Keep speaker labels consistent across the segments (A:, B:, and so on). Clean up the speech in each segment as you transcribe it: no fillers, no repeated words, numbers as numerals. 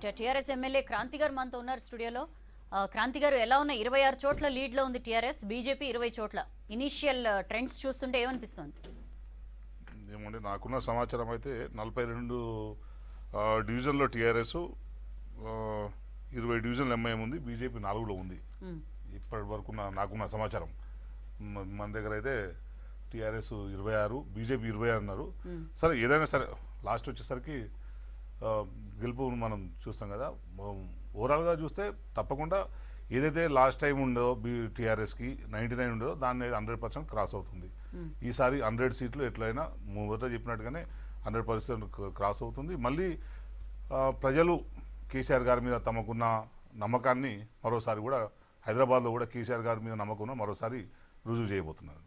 A: TRS MLA Kranti గారు మనతో ఉన్నారు స్టూడియోలో. క్రాంతి గారు, ఎలా ఉన్న 26 చోట్ల లీడ్ లో ఉంది టీఆర్ఎస్, బీజేపీ 20 చోట్ల. ఇనిషియల్ ట్రెండ్స్ చూస్తుంటే ఏమనిపిస్తుంది?
B: ఏమంటే నాకున్న సమాచారం అయితే 42 డివిజన్లో టీఆర్ఎస్, 20 డివిజన్లు ఎంఐఎం ఉంది, బీజేపీ 4లో ఉంది. ఇప్పటి వరకు నాకున్న సమాచారం. మన దగ్గర అయితే టీఆర్ఎస్ 26, బీజేపీ 20 అన్నారు. సరే, ఏదైనా సరే లాస్ట్ వచ్చేసరికి గెలుపు మనం చూస్తాం కదా. ఓవరాల్గా చూస్తే తప్పకుండా ఏదైతే లాస్ట్ టైం ఉండో టీఆర్ఎస్కి 99 ఉండదో దాన్ని 100% క్రాస్ అవుతుంది. ఈసారి 100 సీట్లు ఎట్లయినా మొదట చెప్పినట్టుగానే 100% క్రాస్ అవుతుంది. మళ్ళీ ప్రజలు కేసీఆర్ గారి మీద తమకున్న నమ్మకాన్ని మరోసారి కూడా హైదరాబాద్లో కూడా కేసీఆర్ గారి మీద నమ్మకం మరోసారి రుజువు చేయబోతున్నారు.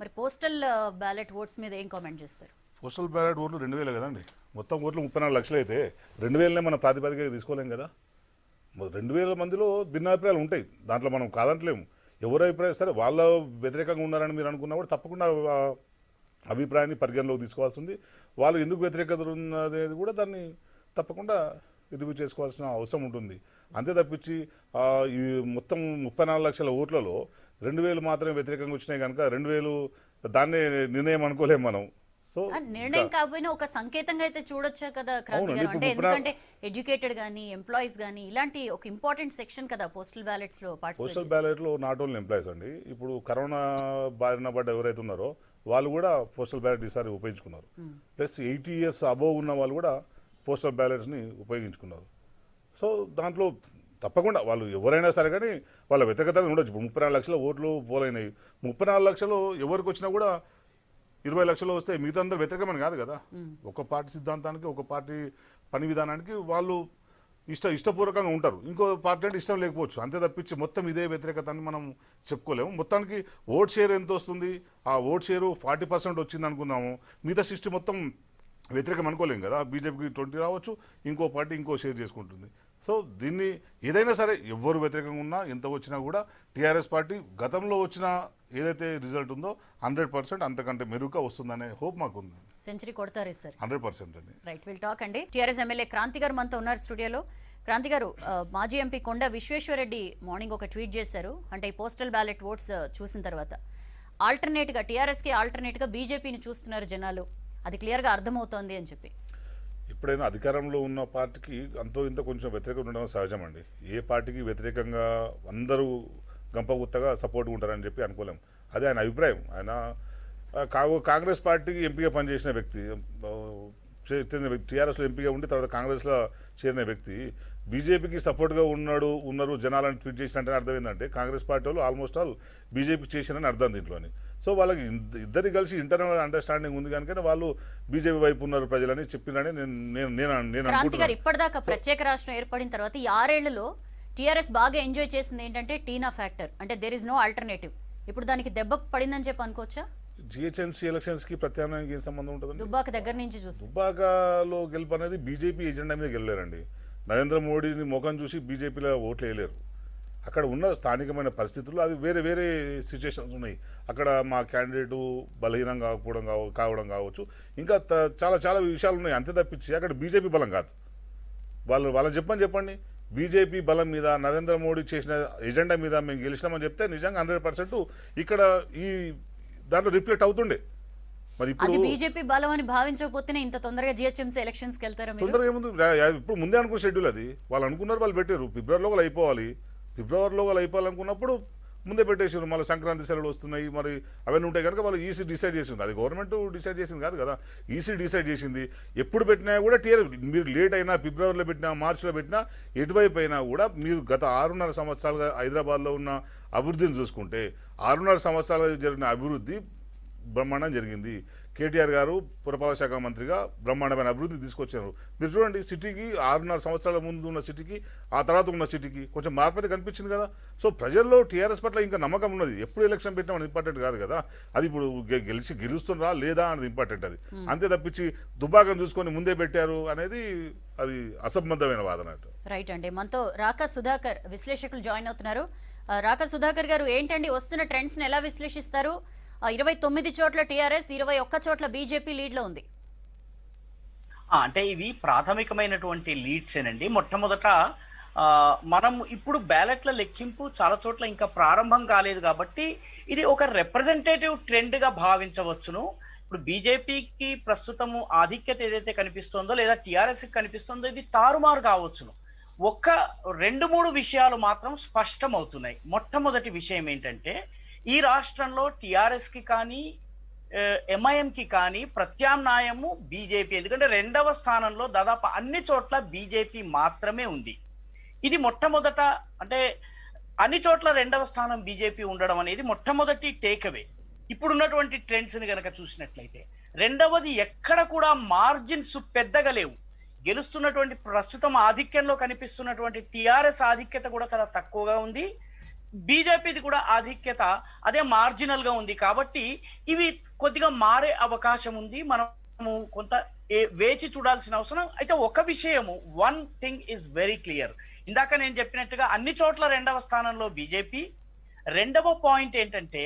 A: మరి పోస్టల్ బ్యాలెట్ ఓట్స్ మీద ఏం కామెంట్ చేస్తారు?
B: పోస్టల్ బ్యాలెట్ ఓట్లు 2000 కదండి. మొత్తం ఓట్లు 34 లక్షలు అయితే 2000నే మన ప్రాతిపదికగా తీసుకోలేం కదా. 2000 మందిలో భిన్నాభిప్రాయాలు ఉంటాయి, దాంట్లో మనం కాదంటలేము. ఎవరు అభిప్రాయం సరే వాళ్ళ వ్యతిరేకంగా ఉన్నారని మీరు అనుకున్నా కూడా తప్పకుండా అభిప్రాయాన్ని పరిగణలోకి తీసుకోవాల్సి ఉంది. వాళ్ళు ఎందుకు వ్యతిరేకత ఉన్నది కూడా దాన్ని తప్పకుండా రివ్యూ చేసుకోవాల్సిన అవసరం ఉంటుంది. అంతే తప్పించి ఈ మొత్తం 34 లక్షల ఓట్లలో 2000 మాత్రమే వ్యతిరేకంగా వచ్చినాయి కనుక 2000 దాన్నే నిర్ణయం అనుకోలేము మనం. సో
A: నిర్ణయం కాకపోయినా ఒక సంకేతంగా అయితే చూడొచ్చా కదా క్రాంతి గారు? అంటే ఎందుకంటే ఎడ్యుకేటెడ్ గానీ ఎంప్లాయీస్ గానీ ఇలాంటి ఒక ఇంపార్టెంట్ సెక్షన్ కదా పోస్టల్ బ్యాలెట్స్ లో.
B: పోస్టల్ బ్యాలెట్ లో నాట్ ఓన్లీ ఎంప్లాయీస్ అండి, ఇప్పుడు కరోనా బారిన పడ్డ ఎవరైతే ఉన్నారో వాళ్ళు కూడా పోస్టల్ బ్యాలెట్ ఈసారి ఉపయోగించుకున్నారు. ప్లస్ 80 years అబోవ్ ఉన్న వాళ్ళు కూడా పోస్టల్ బ్యాలెట్స్ని ఉపయోగించుకున్నారు. సో దాంట్లో తప్పకుండా వాళ్ళు ఎవరైనా సరే కానీ వాళ్ళ వ్యతిరేకత ఉండొచ్చు. ఇప్పుడు 34 లక్షల ఓట్లు పోలైనాయి. 34 లక్షలు ఎవరికి వచ్చినా కూడా 20 లక్షలు వస్తే మిగతా అందరూ వ్యతిరేకమని కాదు కదా. ఒక పార్టీ సిద్ధాంతానికి, ఒక పార్టీ పని విధానానికి వాళ్ళు ఇష్టపూర్వకంగా ఉంటారు. ఇంకో పార్టీ అంటే ఇష్టం లేకపోవచ్చు. అంతే తప్పించి మొత్తం ఇదే వ్యతిరేకత అని మనం చెప్పుకోలేము. మొత్తానికి ఓట్ షేర్ ఎంత వస్తుంది, ఆ ఓట్ షేరు 40% వచ్చింది అనుకున్నాము. మిగతా 60 మొత్తం వ్యతిరేకం అనుకోలేము కదా. బీజేపీకి 20 రావచ్చు, ఇంకో పార్టీ ఇంకో షేర్ చేసుకుంటుంది. సో దీన్ని ఏదైనా సరే ఎవరు వ్యతిరేకంగా ఉన్నా ఎంత వచ్చినా కూడా టీఆర్ఎస్ పార్టీ గతంలో వచ్చిన ఏదైతే రిజల్ట్ ఉందో 100% అంతకంటే మెరుగ్గా వస్తుందనే హోప్ మాకు ఉంది.
A: సెంచరీ కొడతారు సార్
B: 100% అండి.
A: రైట్, విల్ టాక్ అండి. టీఆర్ఎస్ ఎమ్మెల్యే క్రాంతి గారు మనతో ఉన్నారు స్టూడియోలో. క్రాంతి గారు, మాజీ ఎంపీ కొండ విశ్వేశ్వరరెడ్డి మార్నింగ్ ఒక ట్వీట్ చేశారు. అంటే ఈ పోస్టల్ బ్యాలెట్ ఓట్స్ చూసిన తర్వాత ఆల్టర్నేట్గా టీఆర్ఎస్కి ఆల్టర్నేట్గా బీజేపీని చూస్తున్నారు జనాలు, అది క్లియర్గా అర్థమవుతోంది అని చెప్పి.
B: ఎప్పుడైనా అధికారంలో ఉన్న పార్టీకి అంతో ఇంత కొంచెం వ్యతిరేకంగా ఉండడం సహజం అండి. ఏ పార్టీకి వ్యతిరేకంగా అందరూ గంపగుత్తగా సపోర్ట్గా ఉంటారని చెప్పి అనుకోలేము. అదే ఆయన అభిప్రాయం. ఆయన కాంగ్రెస్ పార్టీకి ఎంపీగా పనిచేసిన వ్యక్తి, టీఆర్ఎస్లో ఎంపీగా ఉండి తర్వాత కాంగ్రెస్లో చేరిన వ్యక్తి బీజేపీకి సపోర్ట్గా ఉన్నారు జనాలని ట్వీట్ చేసినట్టే అర్థం ఏంటంటే కాంగ్రెస్ పార్టీ వాళ్ళు ఆల్మోస్ట్ ఆల్ బీజేపీ చేసినని అర్థం దీంట్లోని. సో వాళ్ళకి ఇద్దరికి కలిసి ఇంటర్నల్ అండర్స్టాండింగ్ ఉంది కనుక వాళ్ళు బీజేపీ వైపు ఉన్నారు ప్రజలని చెప్పినని నేను అనుకుంటున్నాను.
A: ఇప్పటిదాకా ప్రత్యేక రాష్ట్రం ఏర్పడిన తర్వాత ఈ 6 ఏళ్లలో టీఆర్ఎస్ బాగా ఎంజాయ్ చేసింది ఏంటంటే టీనా ఫ్యాక్టర్, అంటే దేర్ ఇస్ నో ఆల్టర్నేటివ్. ఇప్పుడు దానికి దెబ్బ పడిందని చెప్పి అనుకోవచ్చా?
B: జిహెచ్ఎంసీ ఎలక్షన్స్ కి ప్రత్యామ్నాయానికి ఏం సంబంధం ఉంటుంది?
A: దుబ్బాక దగ్గర నుంచి చూస్తే
B: దుబ్బాకలో గెలుపు అనేది బీజేపీ ఎజెండా మీద గెలలేరండి. నరేంద్ర మోడీని ముఖం చూసి బీజేపీలో ఓట్లు వేయలేరు. అక్కడ ఉన్న స్థానికమైన పరిస్థితులు అది వేరే సిచ్యువేషన్స్ ఉన్నాయి. అక్కడ మా క్యాండిడేటు బలహీనం కావడం కావచ్చు, ఇంకా చాలా విషయాలు ఉన్నాయి. అంతే తప్పించి అక్కడ బీజేపీ బలం కాదు. వాళ్ళని చెప్పండి బీజేపీ బలం మీద నరేంద్ర మోడీ చేసిన ఎజెండా మీద మేము గెలిచినామని చెప్తే నిజంగా 100% ఇక్కడ ఈ దాంట్లో రిఫ్లెక్ట్ అవుతుండే.
A: మరి ఇప్పుడు బీజేపీ బలం అని భావించకపోతేనే ఇంత తొందరగా జిహెచ్ఎంసీ ఎలక్షన్స్కి వెళ్తారా?
B: తొందరగా ఏముంది, ఇప్పుడు ముందే అనుకున్న షెడ్యూల్ అది. వాళ్ళు అనుకున్నారు, వాళ్ళు పెట్టారు ఫిబ్రవరిలో వాళ్ళు అయిపోవాలనుకున్నప్పుడు ముందే పెట్టేసారు. మళ్ళీ సంక్రాంతి సెలవులు వస్తున్నాయి, మరి అవన్నీ ఉంటాయి కనుక వాళ్ళు ఈసీ డిసైడ్ చేసింది. అది గవర్నమెంట్ డిసైడ్ చేసింది కాదు కదా, ఈసీ డిసైడ్ చేసింది. ఎప్పుడు పెట్టినా కూడా మీరు లేట్ అయినా, ఫిబ్రవరిలో పెట్టినా, మార్చిలో పెట్టినా, ఎటువైపు అయినా కూడా మీరు గత 6.5 సంవత్సరాలుగా హైదరాబాద్లో ఉన్న అభివృద్ధిని చూసుకుంటే 6.5 సంవత్సరాలుగా జరిగిన అభివృద్ధి బ్రహ్మాండం జరిగింది. కేటీఆర్ గారు పురపాలక శాఖ మంత్రిగా బ్రహ్మాండమైన అభివృద్ధి తీసుకొచ్చారు. మీరు చూడండి, సిటీకి 6.5 సంవత్సరాల ముందు ఉన్న సిటీకి ఆ తర్వాత ఉన్న సిటీకి కొంచెం మార్పు అయితే కనిపించింది కదా. సో ప్రజల్లో టీఆర్ఎస్ పట్ల ఇంకా నమ్మకం ఉన్నది. ఎప్పుడు ఎలక్షన్ పెట్టినా అది ఇంపార్టెంట్ కాదు కదా, అది ఇప్పుడు గెలుస్తుందా లేదా అనేది ఇంపార్టెంట్. అది అంతే తప్పించి దుబ్బాకం చూసుకొని ముందే పెట్టారు అనేది అది అసంబద్ధమైన వాదన.
A: రైట్ అండి, మనతో రాకా సుధాకర్ విశ్లేషకులు జాయిన్ అవుతున్నారు. రాకా సుధాకర్ గారు, ఏంటండి వస్తున్న ట్రెండ్స్ని ఎలా విశ్లేషిస్తారు? 29 చోట్ల టీఆర్ఎస్, 21 చోట్ల బీజేపీ లీడ్లో ఉంది.
C: అంటే ఇవి ప్రాథమికమైనటువంటి లీడ్స్ ఏనండి. మొట్టమొదట మనం ఇప్పుడు బ్యాలెట్ల లెక్కింపు చాలా చోట్ల ఇంకా ప్రారంభం కాలేదు కాబట్టి ఇది ఒక రిప్రజెంటేటివ్ ట్రెండ్గా భావించవచ్చును. ఇప్పుడు బీజేపీకి ప్రస్తుతము ఆధిక్యత ఏదైతే కనిపిస్తుందో లేదా టీఆర్ఎస్కి కనిపిస్తుందో ఇది తారుమారు కావచ్చును. ఒక్క 2-3 విషయాలు మాత్రం స్పష్టం అవుతున్నాయి. మొట్టమొదటి విషయం ఏంటంటే ఈ రాష్ట్రంలో టీఆర్ఎస్కి కానీ ఎంఐఎంకి కానీ ప్రత్యామ్నాయము బీజేపీ. ఎందుకంటే 2వ స్థానంలో దాదాపు అన్ని చోట్ల బీజేపీ మాత్రమే ఉంది. ఇది మొట్టమొదట అంటే అన్ని చోట్ల 2వ స్థానం బీజేపీ ఉండడం అనేది మొట్టమొదటి టేక్అవే. ఇప్పుడున్నటువంటి ట్రెండ్స్ని కనుక చూసినట్లయితే. రెండవది, ఎక్కడ కూడా మార్జిన్స్ పెద్దగా లేవు. గెలుస్తున్నటువంటి ప్రస్తుతం ఆధిక్యంలో కనిపిస్తున్నటువంటి టీఆర్ఎస్ ఆధిక్యత కూడా చాలా తక్కువగా ఉంది. బీజేపీది కూడా ఆధిక్యత అదే మార్జినల్ గా ఉంది. కాబట్టి ఇవి కొద్దిగా మారే అవకాశం ఉంది. మనము కొంత వేచి చూడాల్సిన అవసరం. అయితే ఒక విషయము, one thing is very clear. ఇందాక నేను చెప్పినట్టుగా అన్ని చోట్ల 2వ స్థానంలో బీజేపీ. రెండవ పాయింట్ ఏంటంటే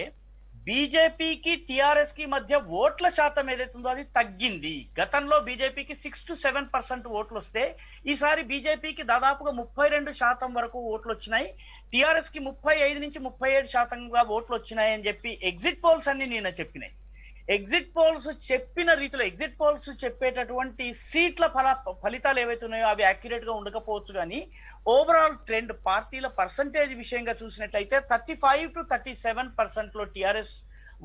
C: బీజేపీకి టీఆర్ఎస్ కి మధ్య ఓట్ల శాతం ఏదైతే ఉందో అది తగ్గింది. గతంలో బీజేపీకి 6 to 7% ఓట్లు వస్తే ఈసారి బీజేపీకి దాదాపుగా 32% వరకు ఓట్లు వచ్చినాయి. టీఆర్ఎస్ కి 35 నుంచి 37% ఓట్లు వచ్చినాయి అని చెప్పి ఎగ్జిట్ పోల్స్ అన్ని నిన్న చెప్పినాయి. ఎగ్జిట్ పోల్స్ చెప్పిన రీతిలో ఎగ్జిట్ పోల్స్ చెప్పేటటువంటి సీట్ల ఫలితాలు ఏవైతే ఉన్నాయో అవి యాక్యురేట్ గా ఉండకపోవచ్చు. కానీ ఓవరాల్ ట్రెండ్ పార్టీల పర్సంటేజ్ విషయంగా చూసినట్లయితే 35 to 37% లో టీఆర్ఎస్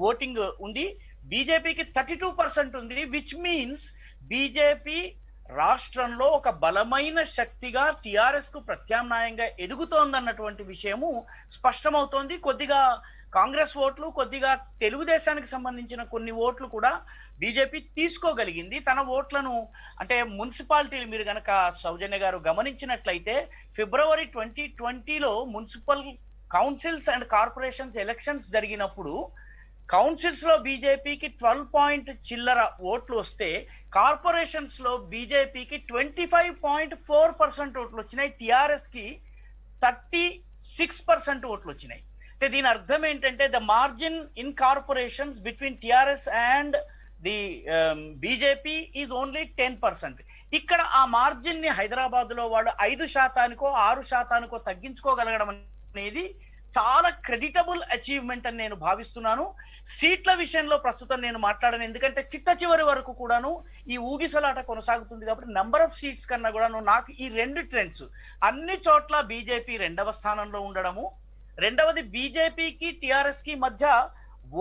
C: ఓటింగ్ ఉంది. బీజేపీకి 32% ఉంది. విచ్ మీన్స్ బీజేపీ రాష్ట్రంలో ఒక బలమైన శక్తిగా టీఆర్ఎస్ కు ప్రత్యామ్నాయంగా ఎదుగుతోందన్నటువంటి విషయము స్పష్టమవుతోంది. కొద్దిగా కాంగ్రెస్ ఓట్లు, కొద్దిగా తెలుగుదేశానికి సంబంధించిన కొన్ని ఓట్లు కూడా బీజేపీ తీసుకోగలిగింది. తన ఓట్లను అంటే మున్సిపాలిటీలు మీరు గనక సౌజన్య గారు గమనించినట్లయితే February 2020లో municipal councils and corporations elections జరిగినప్పుడు కౌన్సిల్స్ లో బీజేపీకి 12 చిల్లర ఓట్లు వస్తే కార్పొరేషన్స్ లో బీజేపీకి 25.4% ఓట్లు వచ్చినాయి. టిఆర్ఎస్ కి 36% ఓట్లు వచ్చినాయి. అంటే దీని అర్థం ఏంటంటే the margin in corporations between TRS and the BJP is only 10%. ఇక్కడ ఆ మార్జిన్ ని హైదరాబాద్ లో వాళ్ళు 5%కో 6%కో తగ్గించుకోగలగడం అనేది చాలా క్రెడిటబుల్ అచీవ్మెంట్ అని నేను భావిస్తున్నాను. సీట్ల విషయంలో ప్రస్తుతం నేను మాట్లాడను, ఎందుకంటే చిట్ట చివరి వరకు కూడాను ఈ ఊగిసలాట కొనసాగుతుంది. కాబట్టి నంబర్ ఆఫ్ సీట్స్ కన్నా కూడాను నాకు ఈ 2 ట్రెండ్స్, అన్ని చోట్ల బీజేపీ 2వ స్థానంలో ఉండడము, రెండవది బీజేపీకి టిఆర్ఎస్ కి మధ్య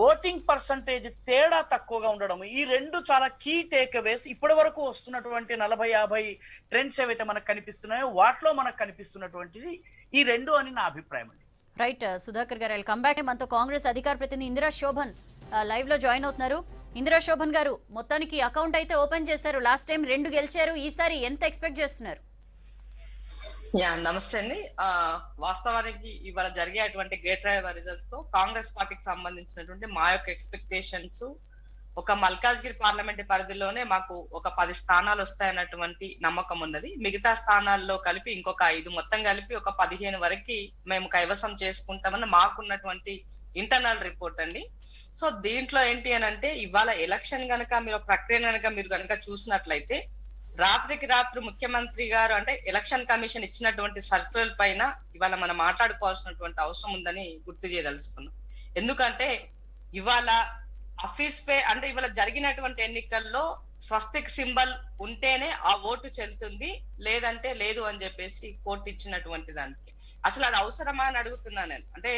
C: ఓటింగ్ పర్సంటేజ్ తేడా తక్కువగా ఉండడం, ఈ 2 చాలా కీ టేక్అవేస్. ఇప్పటి వరకు వస్తున్నటువంటి 40-50 ట్రెండ్స్ ఏవైతే మనకు కనిపిస్తున్నాయో వాటిలో మనకు కనిపిస్తున్నటువంటిది ఈ 2 అని నా అభిప్రాయం అండి.
A: రైట్ సుధాకర్ గారు, కమ్ బ్యాక్. మనతో కాంగ్రెస్ అధికార ప్రతినిధి ఇందిరా శోభన్ లైవ్ లో జాయిన్ అవుతున్నారు. ఇందిరా శోభన్ గారు, మొత్తానికి అకౌంట్ అయితే ఓపెన్ చేశారు. లాస్ట్ టైం 2 గెలిచారు, ఈసారి ఎంత ఎక్స్పెక్ట్ చేస్తున్నారు?
D: నమస్తే అండి. వాస్తవానికి ఇవాళ జరిగేటువంటి గ్రేటర్ రిజల్ట్స్ తో కాంగ్రెస్ పార్టీకి సంబంధించినటువంటి మా యొక్క ఎక్స్పెక్టేషన్స్, ఒక మల్కాజ్గిరి పార్లమెంట్ పరిధిలోనే మాకు ఒక 10 స్థానాలు వస్తాయన్నటువంటి నమ్మకం ఉన్నది. మిగతా స్థానాల్లో కలిపి ఇంకొక 5, మొత్తం కలిపి ఒక 15 వరకు మేము కైవసం చేసుకుంటామని మాకున్నటువంటి ఇంటర్నల్ రిపోర్ట్ అండి. సో దీంట్లో ఏంటి అని అంటే ఇవాళ ఎలక్షన్ గనక మీరు ప్రక్రియ గనక మీరు గనక చూసినట్లయితే రాత్రికి రాత్రి ముఖ్యమంత్రి గారు అంటే ఎలక్షన్ కమిషన్ ఇచ్చినటువంటి సర్కులర్ పైన ఇవాళ మనం మాట్లాడుకోవాల్సినటువంటి అవసరం ఉందని గుర్తు చేయదలుచుకున్నాం. ఎందుకంటే ఇవాళ ఆఫీస్ పే అంటే ఇవాళ జరిగినటువంటి ఎన్నికల్లో స్వస్తిక్ సింబల్ ఉంటేనే ఆ ఓటు చెల్లుతుంది, లేదంటే లేదు అని చెప్పేసి కోర్టు ఇచ్చినటువంటి దానికి అసలు అది అవసరమా అని అడుగుతున్నాను నేను. అంటే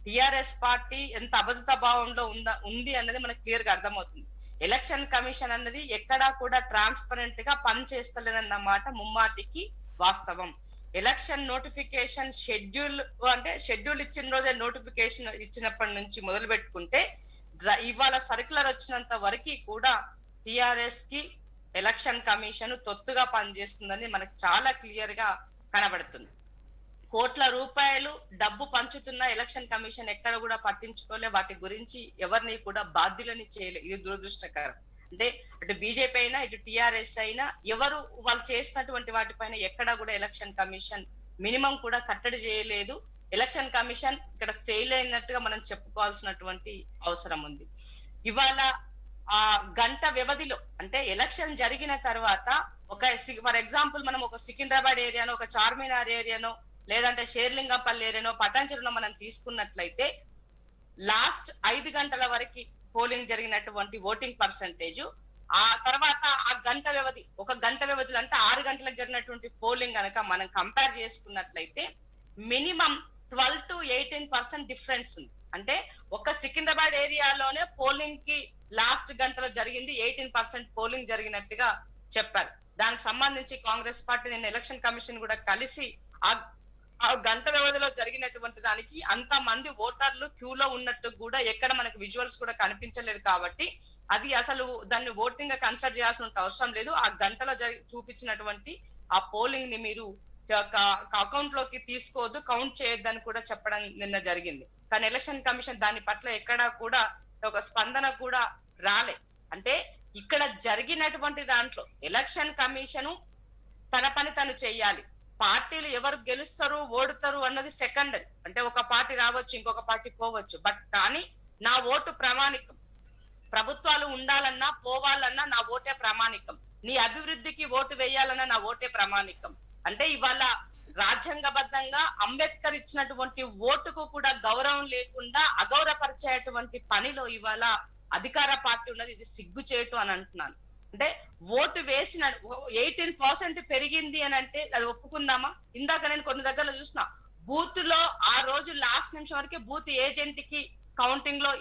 D: టిఆర్ఎస్ పార్టీ ఎంత అబద్ధ భావంలో ఉంది అన్నది మనకు క్లియర్ గా అర్థమవుతుంది. ఎలక్షన్ కమిషన్ అన్నది ఎక్కడా కూడా ట్రాన్స్పరెంట్ గా పని చేస్తలేదన్నమాట ముమ్మాటికి వాస్తవం. ఎలక్షన్ నోటిఫికేషన్ షెడ్యూల్ ఇచ్చిన రోజే నోటిఫికేషన్ ఇచ్చినప్పటి నుంచి మొదలు పెట్టుకుంటే ఇవాళ సర్కులర్ వచ్చినంత వరకు కూడా టిఆర్ఎస్ కి ఎలక్షన్ కమిషన్ తొత్తుగా పనిచేస్తుందని మనకు చాలా క్లియర్ గా కనబడుతుంది. కోట్ల రూపాయలు డబ్బు పంచుతున్న ఎలక్షన్ కమిషన్ ఎక్కడ కూడా పట్టించుకోలే, వాటి గురించి ఎవరిని కూడా బాధ్యులని చేయలే. ఇది దురదృష్టకరం. అంటే అటు బీజేపీ అయినా ఇటు టిఆర్ఎస్ అయినా ఎవరు వాళ్ళు చేసినటువంటి వాటిపైన ఎక్కడా కూడా ఎలక్షన్ కమిషన్ మినిమం కూడా కట్టడి చేయలేదు. ఎలక్షన్ కమిషన్ ఇక్కడ ఫెయిల్ అయినట్టుగా మనం చెప్పుకోవాల్సినటువంటి అవసరం ఉంది. ఇవాళ ఆ గంట వ్యవధిలో అంటే ఎలక్షన్ జరిగిన తర్వాత ఫర్ ఎగ్జాంపుల్ మనం ఒక సికింద్రాబాద్ ఏరియానో ఒక చార్మినార్ ఏరియానో లేదంటే షేర్లింగంపల్లి ఏరియానో పటాన్చెరులో మనం తీసుకున్నట్లయితే లాస్ట్ 5 గంటల వరకు పోలింగ్ జరిగినటువంటి ఓటింగ్ పర్సంటేజ్, ఆ తర్వాత ఆ గంట వ్యవధి ఒక గంట వ్యవధిలో అంటే 6 గంటలకు జరిగినటువంటి పోలింగ్ కనుక మనం కంపేర్ చేసుకున్నట్లయితే మినిమం 12 to 18% డిఫరెన్స్ ఉంది. అంటే ఒక సికింద్రాబాద్ ఏరియాలోనే పోలింగ్ కి లాస్ట్ గంటలో జరిగింది 18% పోలింగ్ జరిగినట్టుగా చెప్పారు. దానికి సంబంధించి కాంగ్రెస్ పార్టీ నిన్న ఎలక్షన్ కమిషన్ కూడా కలిసి ఆ గంట వ్యవధిలో జరిగినటువంటి దానికి అంత మంది ఓటర్లు క్యూలో ఉన్నట్టు కూడా ఎక్కడ మనకు విజువల్స్ కూడా కనిపించలేదు. కాబట్టి అది అసలు దాన్ని ఓటింగ్ గా కన్సిడర్ చేయాల్సిన అవసరం లేదు. ఆ గంటలో చూపించినటువంటి ఆ పోలింగ్ ని మీరు అకౌంట్ లోకి తీసుకోవద్దు, కౌంట్ చేయొద్దని కూడా చెప్పడం నిన్న జరిగింది. కానీ ఎలక్షన్ కమిషన్ దాని పట్ల ఎక్కడా కూడా ఒక స్పందన కూడా రాలే. అంటే ఇక్కడ జరిగినటువంటి దాంట్లో ఎలక్షన్ కమిషన్ తన పని తను చెయ్యాలి. పార్టీలు ఎవరు గెలుస్తారు ఓడుతారు అన్నది సెకండరీ. అంటే ఒక పార్టీ రావచ్చు, ఇంకొక పార్టీ పోవచ్చు, బట్ కానీ నా ఓటు ప్రామాణికం. ప్రభుత్వాలు ఉండాలన్నా పోవాలన్నా నా ఓటే ప్రామాణికం. నీ అభివృద్ధికి ఓటు వేయాలన్నా నా ఓటే ప్రామాణికం. అంటే ఇవాళ రాజ్యాంగబద్ధంగా అంబేద్కర్ ఇచ్చినటువంటి ఓటుకు కూడా గౌరవం లేకుండా అగౌరవపరిచేటువంటి పనిలో ఇవాళ అధికార పార్టీ ఉన్నది. ఇది సిగ్గు చేయటం అని అంటున్నాను. అంటే ఓటు వేసిన 18% పెరిగింది అని అంటే అది ఒప్పుకుందామా? ఇందాక నేను కొన్ని దగ్గరలో చూసిన బూత్ లో ఆ రోజు లాస్ట్ నిమిషం వరకు బూత్ ఏజెంట్ కి కౌంటింగ్ లో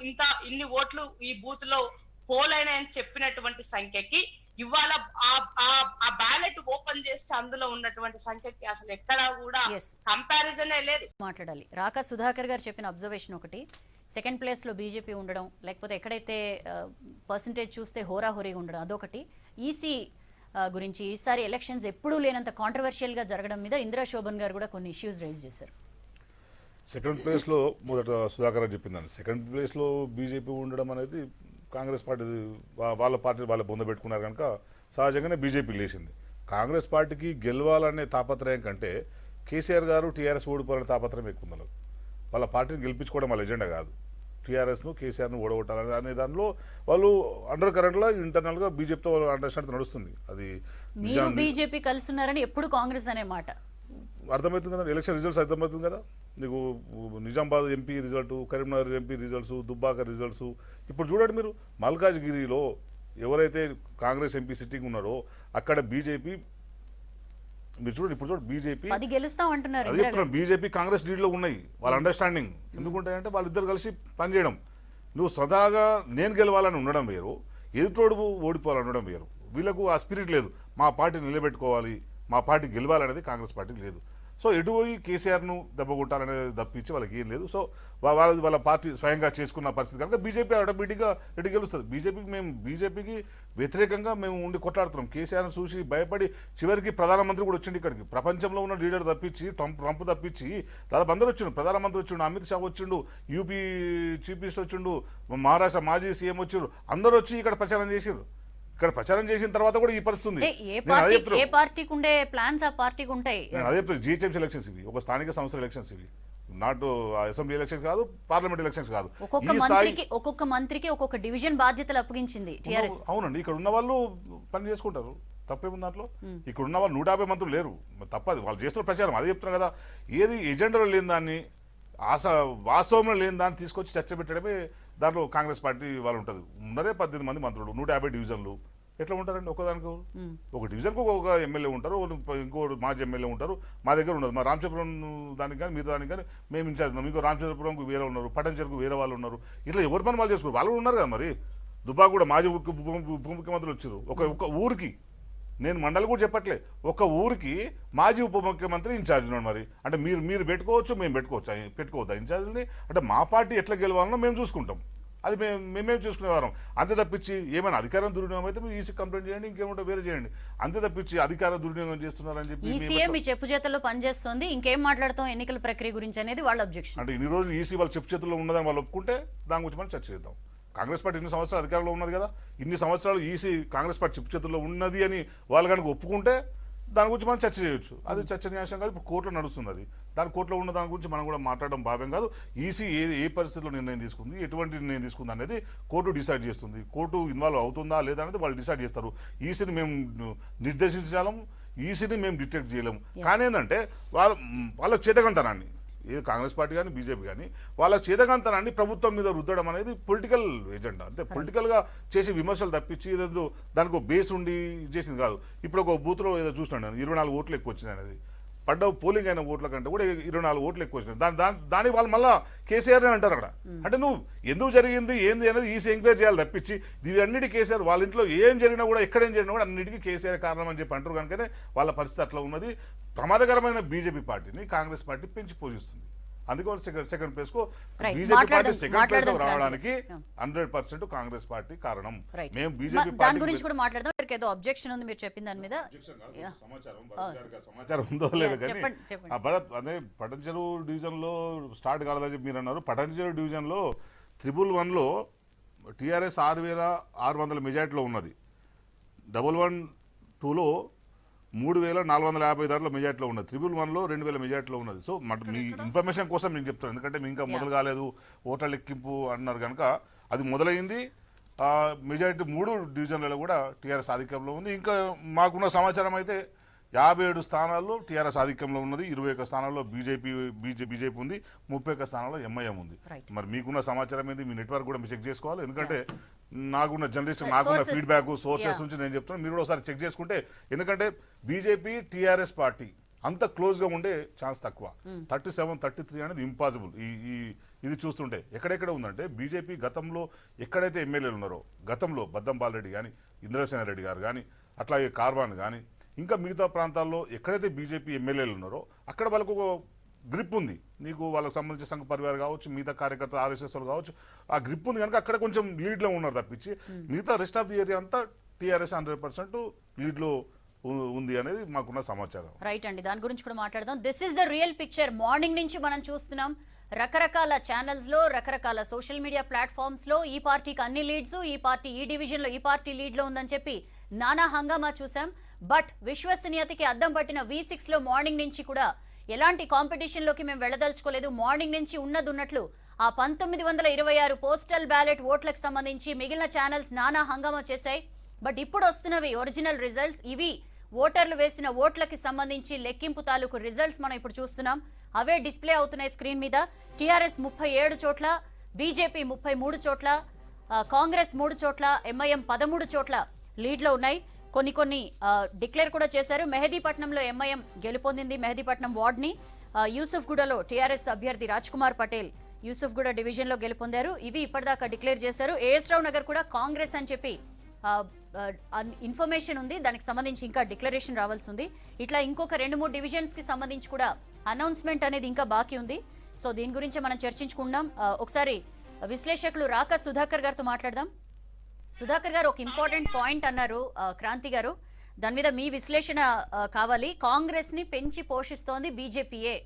D: ఇన్ని ఓట్లు ఈ బూత్ లో పోల్ అయినాయని చెప్పినటువంటి సంఖ్యకి ఇవాళ ఆ బ్యాలెట్ ఓపెన్ చేస్తే అందులో ఉన్నటువంటి సంఖ్యకి అసలు ఎక్కడా కూడా కంపారిజనే లేదు.
A: మాట్లాడాలి. రాకా సుధాకర్ గారు చెప్పిన అబ్జర్వేషన్ ఒకటి, సెకండ్ ప్లేస్ లో బీజేపీ ఉండడం, లేకపోతే ఎక్కడైతే పర్సంటేజ్ చూస్తే హోరాహోరీగా ఉండడం అదొకటి. ఈసీ గురించి ఈసారి ఎలక్షన్స్ ఎప్పుడూ లేనంత కాంట్రవర్షియల్ గా జరగడం మీద ఇందిరా శోభన్ గారు కూడా కొన్ని ఇష్యూస్ రైజ్ చేశారు.
B: సెకండ్ ప్లేస్లో మొదట సుధాకర్ చెప్పిందండి, సెకండ్ ప్లేస్లో బీజేపీ ఉండడం అనేది కాంగ్రెస్ పార్టీ వాళ్ళ పార్టీ వాళ్ళు పొందబెట్టుకున్నారు కనుక సహజంగానే బీజేపీ లేచింది. కాంగ్రెస్ పార్టీకి గెలవాలనే తాపత్రయం కంటే కేసీఆర్ గారు టీఆర్ఎస్ ఓడిపోవాలనే తాపత్రయం ఎక్కువ ఉంది. వాళ్ళ పార్టీని గెలిపించుకోవడం వాళ్ళ ఎజెండా కాదు. టీఆర్ఎస్ను కేసీఆర్ను ఓడగొట్టాలని అనే దానిలో వాళ్ళు అండర్ కరెంట్లో ఇంటర్నల్గా బీజేపీతో అండర్స్టాండింగ్ నడుస్తుంది. అది
A: బీజేపీ కలిసి ఉన్నారని ఎప్పుడు కాంగ్రెస్ అనే మాట
B: అర్థమవుతుంది కదా, ఎలక్షన్ రిజల్ట్స్ అర్థమవుతుంది కదా. నీకు Nizamabad MP result, Karimnagar MP results, Dubbaka results. ఇప్పుడు చూడండి మీరు మల్కాజ్గిరిలో ఎవరైతే కాంగ్రెస్ ఎంపీ సిట్టింగ్ ఉన్నారో అక్కడ బీజేపీ మీరు చూడండి, ఇప్పుడు చూడండి బీజేపీ
A: గెలుస్తాం అంటున్నారు.
B: అది చెప్తున్నాను, బీజేపీ కాంగ్రెస్ లీడ్లో ఉన్నాయి వాళ్ళ అండర్స్టాండింగ్. ఎందుకుంటాయంటే వాళ్ళిద్దరు కలిసి పనిచేయడం. నువ్వు సదాగా నేను గెలవాలని ఉండడం వేరు, ఎదుటోడు ఓడిపోవాలని ఉండడం వేరు. వీళ్ళకు ఆ స్పిరిట్ లేదు, మా పార్టీ నిలబెట్టుకోవాలి, మా పార్టీ గెలవాలనేది కాంగ్రెస్ పార్టీకి లేదు. సో ఎటుపోయి కేసీఆర్ను దెబ్బకొట్టాలనేది తప్పించి వాళ్ళకి ఏం లేదు. సో వాళ్ళ పార్టీ స్వయంగా చేసుకున్న పరిస్థితి కనుక బీజేపీ ఆటోమేటిక్గా ఎటు గెలుస్తుంది. బీజేపీకి వ్యతిరేకంగా మేము ఉండి కొట్లాడుతున్నాం. కేసీఆర్ను చూసి భయపడి చివరికి ప్రధానమంత్రి కూడా వచ్చిండు ఇక్కడికి. ప్రపంచంలో ఉన్న లీడర్ తప్పించి ట్రంప్ తప్పించి దాదాపు అందరూ వచ్చిండు. ప్రధానమంత్రి వచ్చిండు, అమిత్ షా వచ్చిండు, యూపీ చీఫ్ మినిస్టర్ వచ్చిండు, మహారాష్ట్ర మాజీ సీఎం వచ్చిండు, అందరూ వచ్చి ఇక్కడ ప్రచారం చేసారు. ఇక్కడ ప్రచారం చేసిన తర్వాత కూడా ఈ పరిస్థితి
A: ఏ పార్టీకి ఉండే ప్లాన్స్ ఆ పార్టీకి ఉంటాయి.
B: అదే జిహెచ్ఎంసీ ఎలక్షన్స్ ఇవి, ఒక స్థానిక సంస్థల ఎలక్షన్స్ ఇవి, నాట్ అసెంబ్లీ ఎలక్షన్ కాదు, పార్లమెంట్ ఎలక్షన్స్ కాదు.
A: ఒక్కొక్క మంత్రికి ఒక్కొక్క డివిజన్ బాధ్యతలు అప్పగించింది టిఆర్ఎస్.
B: అవునండి, ఇక్కడ ఉన్న వాళ్ళు పని చేసుకుంటారు, తప్పేముంది దాంట్లో. ఇక్కడ ఉన్న వాళ్ళు 150 మంత్రులు లేరు, తప్పది వాళ్ళు చేస్తున్న ప్రచారం. అదే చెప్తున్నారు కదా, ఏది ఎజెండాలో లేని దాన్ని వాస్తవంలో లేని దాన్ని తీసుకొచ్చి చర్చ పెట్టడమే దాంట్లో కాంగ్రెస్ పార్టీ వాళ్ళు ఉంటుంది. ఉన్నరే 18 మంది మంత్రులు, 150 డివిజన్లు, ఎట్లా ఉంటారండి ఒకదానికి? ఒక డివిజన్కు ఒక ఎమ్మెల్యే ఉంటారు, ఇంకో మాజీ ఎమ్మెల్యే ఉంటారు. మా దగ్గర ఉండదు. మా రామచంద్రపురం దానికి కానీ మీరు దానికి కానీ మేము ఇన్ఛార్జ్ ఉన్నాం, ఇంకో రామచంద్రపురంకు వేరే ఉన్నారు, పట్టణచెరుకు వేరే వాళ్ళు ఉన్నారు. ఇట్లా ఎవరి పని వాళ్ళు చేసుకోరు, వాళ్ళు ఉన్నారు కదా. మరి దుబ్బాక కూడా మాజీ ఉప ముఖ్యమంత్రులు వచ్చారు. ఒక ఊరికి, నేను మండలి కూడా చెప్పట్లే, ఒక ఊరికి మాజీ ఉప ముఖ్యమంత్రి ఇన్ఛార్జ్ ఉన్నాడు. మరి అంటే మీరు పెట్టుకోవచ్చు, మేము పెట్టుకోవద్దా ఇన్ఛార్జ్ని? అంటే మా పార్టీ ఎట్లా గెలవాలనో మేము చూసుకుంటాం, అది మేమేం చూసుకునేవారం. అంతే తప్పించి ఏమైనా అధికారం దుర్వినియోగం అయితే మీరు ఈసీ కంప్లైంట్ చేయండి, ఇంకేమంటే వేరే చేయండి. అంతే తప్పించి అధికార దుర్వినియోగం చేస్తున్నారని చెప్పి
A: ఈసీఏ మీ చెప్పు చేతుల్లో పనిచేస్తుంది, ఇంకేం మాట్లాడతాం ఎన్నికల ప్రక్రియ గురించి అనేది వాళ్ళ అబ్జెక్షన్.
B: అంటే ఇన్ని రోజులు ఈసీ వాళ్ళ చెప్పు చేతుల్లో ఉన్నదని వాళ్ళు ఒప్పుకుంటే దాని గురించి మనం చర్చ చేద్దాం. కాంగ్రెస్ పార్టీ ఇన్ని సంవత్సరాలు అధికారంలో ఉన్నది కదా, ఇన్ని సంవత్సరాలు ఈసీ కాంగ్రెస్ పార్టీ చెప్పు చేతుల్లో ఉన్నది అని వాళ్ళు కనుక ఒప్పుకుంటే దాని గురించి మనం చర్చ చేయొచ్చు. అది చర్చనీయాంశం కాదు, ఇప్పుడు కోర్టులో నడుస్తుంది. అది దాని కోర్టులో ఉన్న దాని గురించి మనం కూడా మాట్లాడడం భావ్యం కాదు. ఈసీ ఏ పరిస్థితిలో నిర్ణయం తీసుకుంది, ఎటువంటి నిర్ణయం తీసుకుంది అనేది కోర్టు డిసైడ్ చేస్తుంది. కోర్టు ఇన్వాల్వ్ అవుతుందా లేదా అనేది వాళ్ళు డిసైడ్ చేస్తారు. ఈసీని మేము నిర్దేశించాలం, ఈసీని మేము డిటెక్ట్ చేయలేము. కానీ ఏంటంటే వాళ్ళ చేతకంతనాన్ని, ఏది కాంగ్రెస్ పార్టీ కానీ బీజేపీ కానీ వాళ్ళ చేతకంతనాన్ని ప్రభుత్వం మీద రుద్దడం అనేది పొలిటికల్ ఎజెండా. అంటే పొలిటికల్గా చేసే విమర్శలు తప్పించి ఏదో దానికి ఒక బేస్ ఉండి చేసింది కాదు. ఇప్పుడు ఒక బూత్లో ఏదో చూసినాను నేను, 24 ఓట్లు ఎక్కువ వచ్చినాయి అనేది. పోలింగ్ అయిన ఓట్ల కంటే కూడా 24 ఓట్లు ఎక్కువ వచ్చినాయి. దాని వాళ్ళు మళ్ళీ కేసీఆర్ అంటారు అక్కడ. అంటే నువ్వు ఎందుకు జరిగింది ఏంది అనేది ఈసీ ఎంక్వైరీ చేయాలి తప్పించి ఇవన్నిటి కేసీఆర్ వాళ్ళ ఇంట్లో ఏం జరిగినా కూడా ఎక్కడేం జరిగినా కూడా అన్నిటికీ కేసీఆర్ కారణం అని చెప్పి అంటారు. కనుకనే వాళ్ళ పరిస్థితి అట్లా ఉన్నది. ప్రమాదకరమైన బీజేపీ పార్టీని కాంగ్రెస్ పార్టీ పెంచి పోషిస్తుంది. అందుకని సెకండ్ ప్లేస్ కు బీజేపీ పార్టీ సెకండ్ ప్లేస్ లో రావడానికి 100% కాంగ్రెస్ పార్టీ కారణం. మేము బీజేపీ
A: దాని గురించి కూడా మాట్లాడదాం. ఏదో అబ్జెక్షన్ ఉంది మీరు చెప్పిన దాని మీద.
B: సమాచారం ఉందో లేదో కానీ భరత్ అదే పటంచెరు డివిజన్ లో స్టార్ట్ కాలేదని చెప్పి మీరు అన్నారు. పటంచెరు డివిజన్ లో 111లో టీఆర్ఎస్ 6,600 మెజార్టీలో ఉన్నది. 112లో 3,450 దాంట్లో మెజార్టీలో ఉన్నది. 111లో 2,000 మెజార్టీలో ఉన్నది. సో మీ ఇన్ఫర్మేషన్ కోసం నేను చెప్తాను, ఎందుకంటే మీ ఇంకా మొదలు కాలేదు, ఓట్ల లెక్కింపు అన్నారు కనుక అది మొదలైంది. మెజారిటీ 3 డివిజన్లలో కూడా టీఆర్ఎస్ ఆధిక్యంలో ఉంది. ఇంకా మాకున్న సమాచారం అయితే 57 స్థానాల్లో టీఆర్ఎస్ ఆధిక్యంలో ఉన్నది. 21 స్థానాల్లో బీజేపీ ఉంది. 31 స్థానాల్లో ఎంఐఎం ఉంది. మరి మీకున్న సమాచారం ఏంది, మీ నెట్వర్క్ కూడా మీరు చెక్ చేసుకోవాలి. ఎందుకంటే నాకున్న జర్నలిస్ట్, నాకున్న ఫీడ్బ్యాక్ సోర్సెస్ నుంచి నేను చెప్తున్నాను, మీరు కూడా ఒకసారి చెక్ చేసుకుంటే. ఎందుకంటే బీజేపీ టీఆర్ఎస్ పార్టీ అంత క్లోజ్గా ఉండే ఛాన్స్ తక్కువ. 37, 33 అనేది ఇంపాసిబుల్. ఇది చూస్తుంటే ఎక్కడెక్కడ ఉందంటే బీజేపీ గతంలో ఎక్కడైతే ఎమ్మెల్యేలు ఉన్నారో, గతంలో బద్దంపాల్ రెడ్డి కానీ, ఇంద్రసేన రెడ్డి గారు కానీ, అట్లాగే కార్వాన్ కానీ, ఇంకా మిగతా ప్రాంతాల్లో ఎక్కడైతే బీజేపీ ఎమ్మెల్యేలు ఉన్నారో అక్కడ వాళ్ళకు ఒక గ్రిప్ ఉంది. నీకు వాళ్ళకి సంబంధించిన సంఘ పరివార్ కావచ్చు, మిగతా కార్యకర్తలు ఆర్ఎస్ఎస్ వాళ్ళు కావచ్చు, ఆ గ్రిప్ ఉంది కనుక అక్కడ కొంచెం లీడ్లో ఉన్నారు తప్పించి మిగతా రెస్ట్ ఆఫ్ ది ఏరియా అంతా టీఆర్ఎస్ 100% లీడ్లో ఉంది అనేది మాకున్న సమాచారం.
A: రైట్ అండి, దాని గురించి కూడా మాట్లాడదాం. This is the real picture. Morning నుంచి మనం చూస్తున్నాం రకరకాల ఛానల్స్ లో, రకరకాల సోషల్ మీడియా ప్లాట్ఫామ్స్ లో ఈ పార్టీకి అన్ని లీడ్స్, ఈ పార్టీ ఈ డివిజన్ లో ఈ పార్టీ లీడ్ లో ఉందని చెప్పి నానా హంగామా చూసాం. బట్ విశ్వసనీయతకి అద్దం పట్టిన V6 లో మార్నింగ్ నుంచి కూడా ఎలాంటి కాంపిటీషన్ లోకి మేము వెళ్ళదలుచుకోలేదు. మార్నింగ్ నుంచి ఉన్నట్లు ఆ 1926 పోస్టల్ బ్యాలెట్ ఓట్లకు సంబంధించి మిగిలిన ఛానల్స్ నానా హంగామా చేశాయి. బట్ ఇప్పుడు వస్తున్నవి ఒరిజినల్ రిజల్ట్స్. ఇవి ఓటర్లు వేసిన ఓట్లకి సంబంధించి లెక్కింపు తాలూకు రిజల్ట్స్ మనం ఇప్పుడు చూస్తున్నాం. అవే డిస్ప్లే అవుతున్నాయి స్క్రీన్ మీద. టీఆర్ఎస్ 37 చోట్ల, బీజేపీ 33 చోట్ల, కాంగ్రెస్ 3 చోట్ల, ఎంఐఎం 13 చోట్ల లీడ్లో ఉన్నాయి. కొన్ని డిక్లేర్ కూడా చేశారు. మెహదీపట్నంలో ఎంఐఎం గెలుపొందింది మెహదీపట్నం వార్డ్ని. యూసుఫ్గూడలో టీఆర్ఎస్ అభ్యర్థి రాజ్ కుమార్ పటేల్ యూసుఫ్గూడ డివిజన్లో గెలుపొందారు. ఇవి ఇప్పటిదాకా డిక్లేర్ చేశారు. ఏఎస్ రావు నగర్ కూడా కాంగ్రెస్ అని చెప్పి ఇన్ఫర్మేషన్ ఉంది. దానికి సంబంధించి ఇంకా డిక్లరేషన్ రావాల్సి ఉంది. ఇట్లా ఇంకొక 2-3 డివిజన్స్ కి సంబంధించి కూడా అనౌన్స్మెంట్ అనేది ఇంకా బాకీ ఉంది. సో దీని గురించి మనం చర్చించుకుందాం. ఒకసారి విశ్లేషకులు రాక సుధాకర్ గారితో మాట్లాడదాం. సుధాకర్ గారు ఒక ఇంపార్టెంట్ పాయింట్ అన్నారు క్రాంతి గారు, దాని మీద మీ విశ్లేషణ కావాలి. కాంగ్రెస్ ని పెంచి పోషిస్తోంది బీజేపీయే.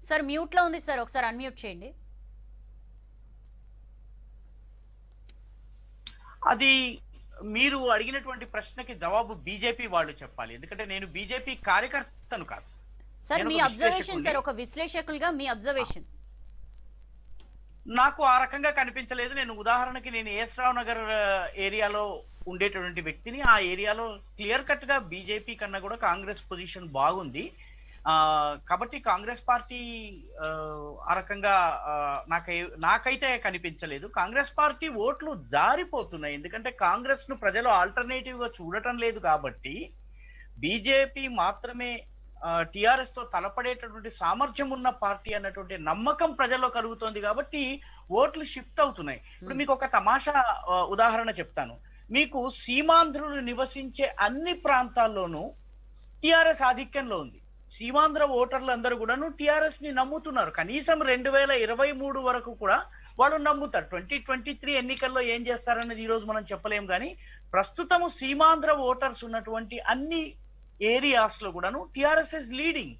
A: సార్ మ్యూట్ లో ఉంది సార్, ఒకసారి అన్మ్యూట్ చేయండి.
C: అది మీరు అడిగినటువంటి ప్రశ్నకి జవాబు బీజేపీ వాళ్ళు చెప్పాలి. ఎందుకంటే నేను బీజేపీ కార్యకర్తను కాదు
A: సార్. మీ అబ్జర్వేషన్ సార్, ఒక విశ్లేషకులుగా మీ అబ్జర్వేషన్.
C: నాకు ఆ రకంగా కనిపించలేదు. నేను ఉదాహరణకి నేను ఏఎస్ రావు నగర్ ఏరియాలో ఉండేటటువంటి వ్యక్తిని. ఆ ఏరియాలో క్లియర్ కట్ గా బీజేపీ కన్నా కూడా కాంగ్రెస్ పొజిషన్ బాగుంది. కాబట్టి కాంగ్రెస్ పార్టీ ఆ రకంగా నాకైతే కనిపించలేదు. కాంగ్రెస్ పార్టీ ఓట్లు జారిపోతున్నాయి. ఎందుకంటే కాంగ్రెస్ ను ప్రజలు ఆల్టర్నేటివ్ గా చూడటం లేదు కాబట్టి బీజేపీ మాత్రమే టిఆర్ఎస్ తో తలపడేటటువంటి సామర్థ్యం ఉన్న పార్టీ అన్నటువంటి నమ్మకం ప్రజల్లో కలుగుతోంది కాబట్టి ఓట్లు షిఫ్ట్ అవుతున్నాయి. ఇప్పుడు మీకు ఒక తమాషా ఉదాహరణ చెప్తాను. మీకు సీమాంధ్రులు నివసించే అన్ని ప్రాంతాల్లోనూ టిఆర్ఎస్ ఆధిక్యంలో ఉంది. సీమాంధ్ర ఓటర్లు అందరూ కూడాను టిఆర్ఎస్ ని నమ్ముతున్నారు. కనీసం 2023 వరకు కూడా వాళ్ళు నమ్ముతారు. 2023 ఎన్నికల్లో ఏం చేస్తారనేది ఈ రోజు మనం చెప్పలేం. కానీ ప్రస్తుతము సీమాంధ్ర ఓటర్స్ ఉన్నటువంటి అన్ని ఏరియాస్ లో కూడాను టిఆర్ఎస్ ఇస్ లీడింగ్.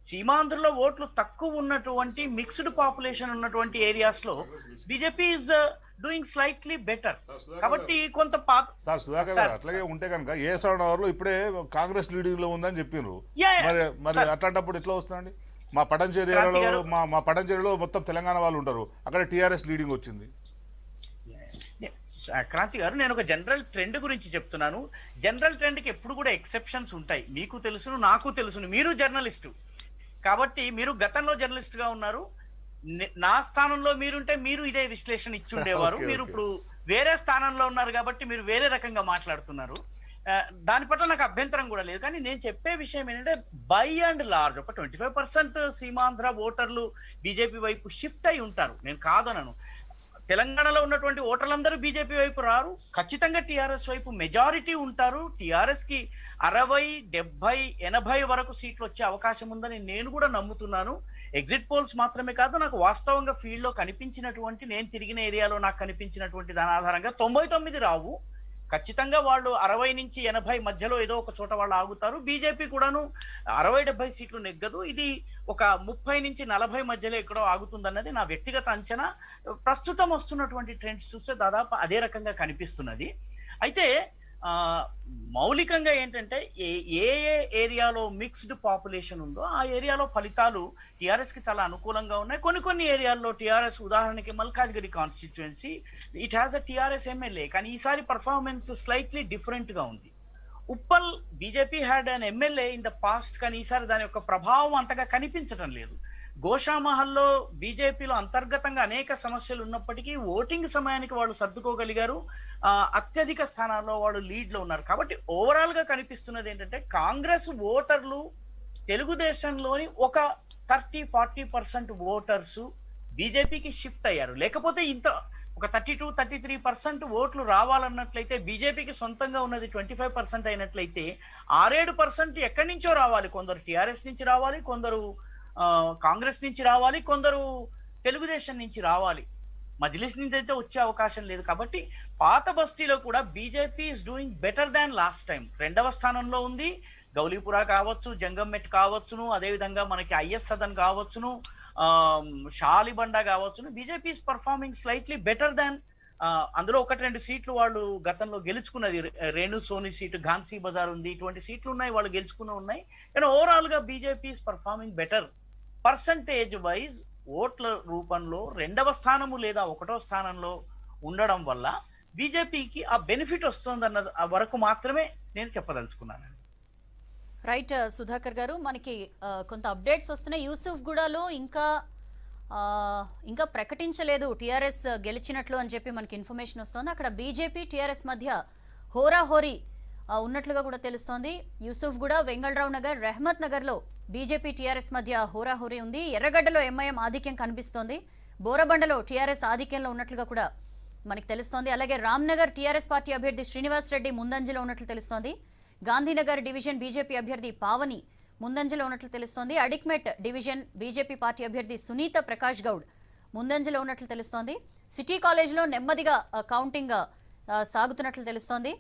C: సీమాంధ్రలో ఓట్లు తక్కువ ఉన్నటువంటి మిక్స్డ్ పాపులేషన్ ఉన్నటువంటి ఏరియాస్ లో BJP is doing slightly better. కాబట్టి కొంత
B: సార్ సుధాకర్ గారు అట్లాగే ఉంటే కనుక ASR లో ఇప్పుడే కాంగ్రెస్ లీడింగ్ లో ఉందని చెప్పిండ్రు. మరి అట్లాంటప్పుడు ఎట్లా వస్తుందండి? మా పటంచేరిలో మా పటంచేరిలో మొత్తం తెలంగాణ వాళ్ళు ఉంటారు, అక్కడ టీఆర్ఎస్ లీడింగ్ వచ్చింది.
C: క్రాంతి గారు, నేను ఒక జనరల్ ట్రెండ్ గురించి చెప్తున్నాను. జనరల్ ట్రెండ్ కి ఎప్పుడు కూడా ఎక్సెప్షన్స్ ఉంటాయి. మీకు తెలుసును, నాకు తెలుసును. మీరు జర్నలిస్టు కాబట్టి మీరు గతంలో జర్నలిస్ట్ గా ఉన్నారు. నా స్థానంలో మీరుంటే మీరు ఇదే విశ్లేషణ ఇచ్చి ఉండేవారు. మీరు ఇప్పుడు వేరే స్థానంలో ఉన్నారు కాబట్టి మీరు వేరే రకంగా మాట్లాడుతున్నారు. దాని పట్ల నాకు అభ్యంతరం కూడా లేదు. కానీ నేను చెప్పే విషయం ఏంటంటే బై అండ్ లార్జ్ ఒక 25% సీమాంధ్ర ఓటర్లు బీజేపీ వైపు షిఫ్ట్ అయి ఉంటారు. నేను కాదనను. తెలంగాణలో ఉన్నటువంటి ఓటర్లందరూ బీజేపీ వైపు రారు. ఖచ్చితంగా టీఆర్ఎస్ వైపు మెజారిటీ ఉంటారు. టీఆర్ఎస్ కి 60, 70, 80 వరకు సీట్లు వచ్చే అవకాశం ఉందని నేను కూడా నమ్ముతున్నాను. ఎగ్జిట్ పోల్స్ మాత్రమే కాదు, నాకు వాస్తవంగా ఫీల్డ్ లో కనిపించినటువంటి, నేను తిరిగిన ఏరియాలో నాకు కనిపించినటువంటి దాని ఆధారంగా 99 రావు. ఖచ్చితంగా వాళ్ళు 60 నుంచి 80 మధ్యలో ఏదో ఒక చోట వాళ్ళు ఆగుతారు. బీజేపీ కూడాను 60-70 సీట్లు నెగ్గదు. ఇది ఒక 30 నుంచి 40 మధ్యలో ఎక్కడో ఆగుతుందన్నది నా వ్యక్తిగత అంచనా. ప్రస్తుతం వస్తున్నటువంటి ట్రెండ్స్ చూస్తే దాదాపు అదే రకంగా కనిపిస్తున్నది. అయితే మౌలికంగా ఏంటంటే ఏ ఏరియాలో మిక్స్డ్ పాపులేషన్ ఉందో ఆ ఏరియాలో ఫలితాలు టిఆర్ఎస్ కి చాలా అనుకూలంగా ఉన్నాయి. కొన్ని ఏరియాల్లో టిఆర్ఎస్, ఉదాహరణకి Malkajgiri constituency, it has a TRS MLA, కానీ ఈసారి పర్ఫార్మెన్స్ స్లైట్లీ డిఫరెంట్ గా ఉంది. Uppal BJP had an MLA in the past, కానీ ఈసారి దాని యొక్క ప్రభావం అంతగా కనిపించడం లేదు. గోషామహల్లో బీజేపీలో అంతర్గతంగా అనేక సమస్యలు ఉన్నప్పటికీ ఓటింగ్ సమయానికి వాళ్ళు సర్దుకోగలిగారు. అత్యధిక స్థానాల్లో వాళ్ళు లీడ్ లో ఉన్నారు. కాబట్టి ఓవరాల్ గా కనిపిస్తున్నది ఏంటంటే కాంగ్రెస్ ఓటర్లు తెలుగుదేశంలోని ఒక 30-40% ఓటర్స్ బీజేపీకి షిఫ్ట్ అయ్యారు. లేకపోతే ఇంత ఒక 32-33% ఓట్లు రావాలన్నట్లయితే, బీజేపీకి సొంతంగా ఉన్నది 25% అయినట్లయితే 6-7% ఎక్కడి నుంచో రావాలి. కొందరు టిఆర్ఎస్ నుంచి రావాలి, కొందరు కాంగ్రెస్ నుంచి రావాలి, కొందరు తెలుగుదేశం నుంచి రావాలి. మజ్లిస్ నుంచి అయితే వచ్చే అవకాశం లేదు. కాబట్టి పాత బస్తీలో కూడా BJP is doing better than last time. 2వ స్థానంలో ఉంది. గౌలీపురా కావచ్చు, జంగంమెట్ కావచ్చును, అదేవిధంగా మనకి ఐఎస్ సదన్ కావచ్చును, షాలిబండ కావచ్చును. BJP is performing slightly better than. అందులో 1-2 సీట్లు వాళ్ళు గతంలో గెలుచుకున్నది. రేణు సోని సీటు, ఘాన్సీ బజార్ ఉంది, ఇటువంటి సీట్లు ఉన్నాయి, వాళ్ళు గెలుచుకున్న ఉన్నాయి. కానీ ఓవరాల్ గా BJP is performing better. Percentage wise ఓట్ల రూపంలో 2వ స్థానము లేదా 1వ స్థానంలో ఉండడం వల్ల బీజేపీకి ఆ బెనిఫిట్ వస్తుందన్న వరకు మాత్రమే నేను చెప్పదలుచుకున్నాను.
A: రైట్ సుధాకర్ గారు, మనకి కొంత అప్డేట్స్ వస్తున్నాయి. యూసుఫ్ గూడలో ఇంకా ప్రకటించలేదు టీఆర్ఎస్ గెలిచినట్లు అని చెప్పి మనకి ఇన్ఫర్మేషన్ వస్తుంది. అక్కడ బీజేపీ టీఆర్ఎస్ మధ్య హోరాహోరీ ఉన్నట్లుగా కూడా తెలుస్తోంది. యూసుఫ్ గూడ, వెంగళరావు నగర్, రెహమత్ నగర్లో బీజేపీ టీఆర్ఎస్ మధ్య హోరాహోరీ ఉంది. ఎర్రగడ్డలో ఎంఐఎం ఆధిక్యం కనిపిస్తోంది. బోరబండలో టీఆర్ఎస్ ఆధిక్యంలో ఉన్నట్లుగా కూడా మనకి తెలుస్తోంది. అలాగే రామ్నగర్ టీఆర్ఎస్ పార్టీ అభ్యర్థి శ్రీనివాస్ రెడ్డి ముందంజలో ఉన్నట్లు తెలుస్తోంది. గాంధీనగర్ డివిజన్ బీజేపీ అభ్యర్థి పావని ముందంజలో ఉన్నట్లు తెలుస్తోంది. అడిక్మెట్ డివిజన్ బీజేపీ పార్టీ అభ్యర్థి సునీత ప్రకాష్ గౌడ్ ముందంజలో ఉన్నట్లు తెలుస్తోంది. సిటీ కాలేజ్లో నెమ్మదిగా కౌంటింగ్ సాగుతున్నట్లు తెలుస్తోంది.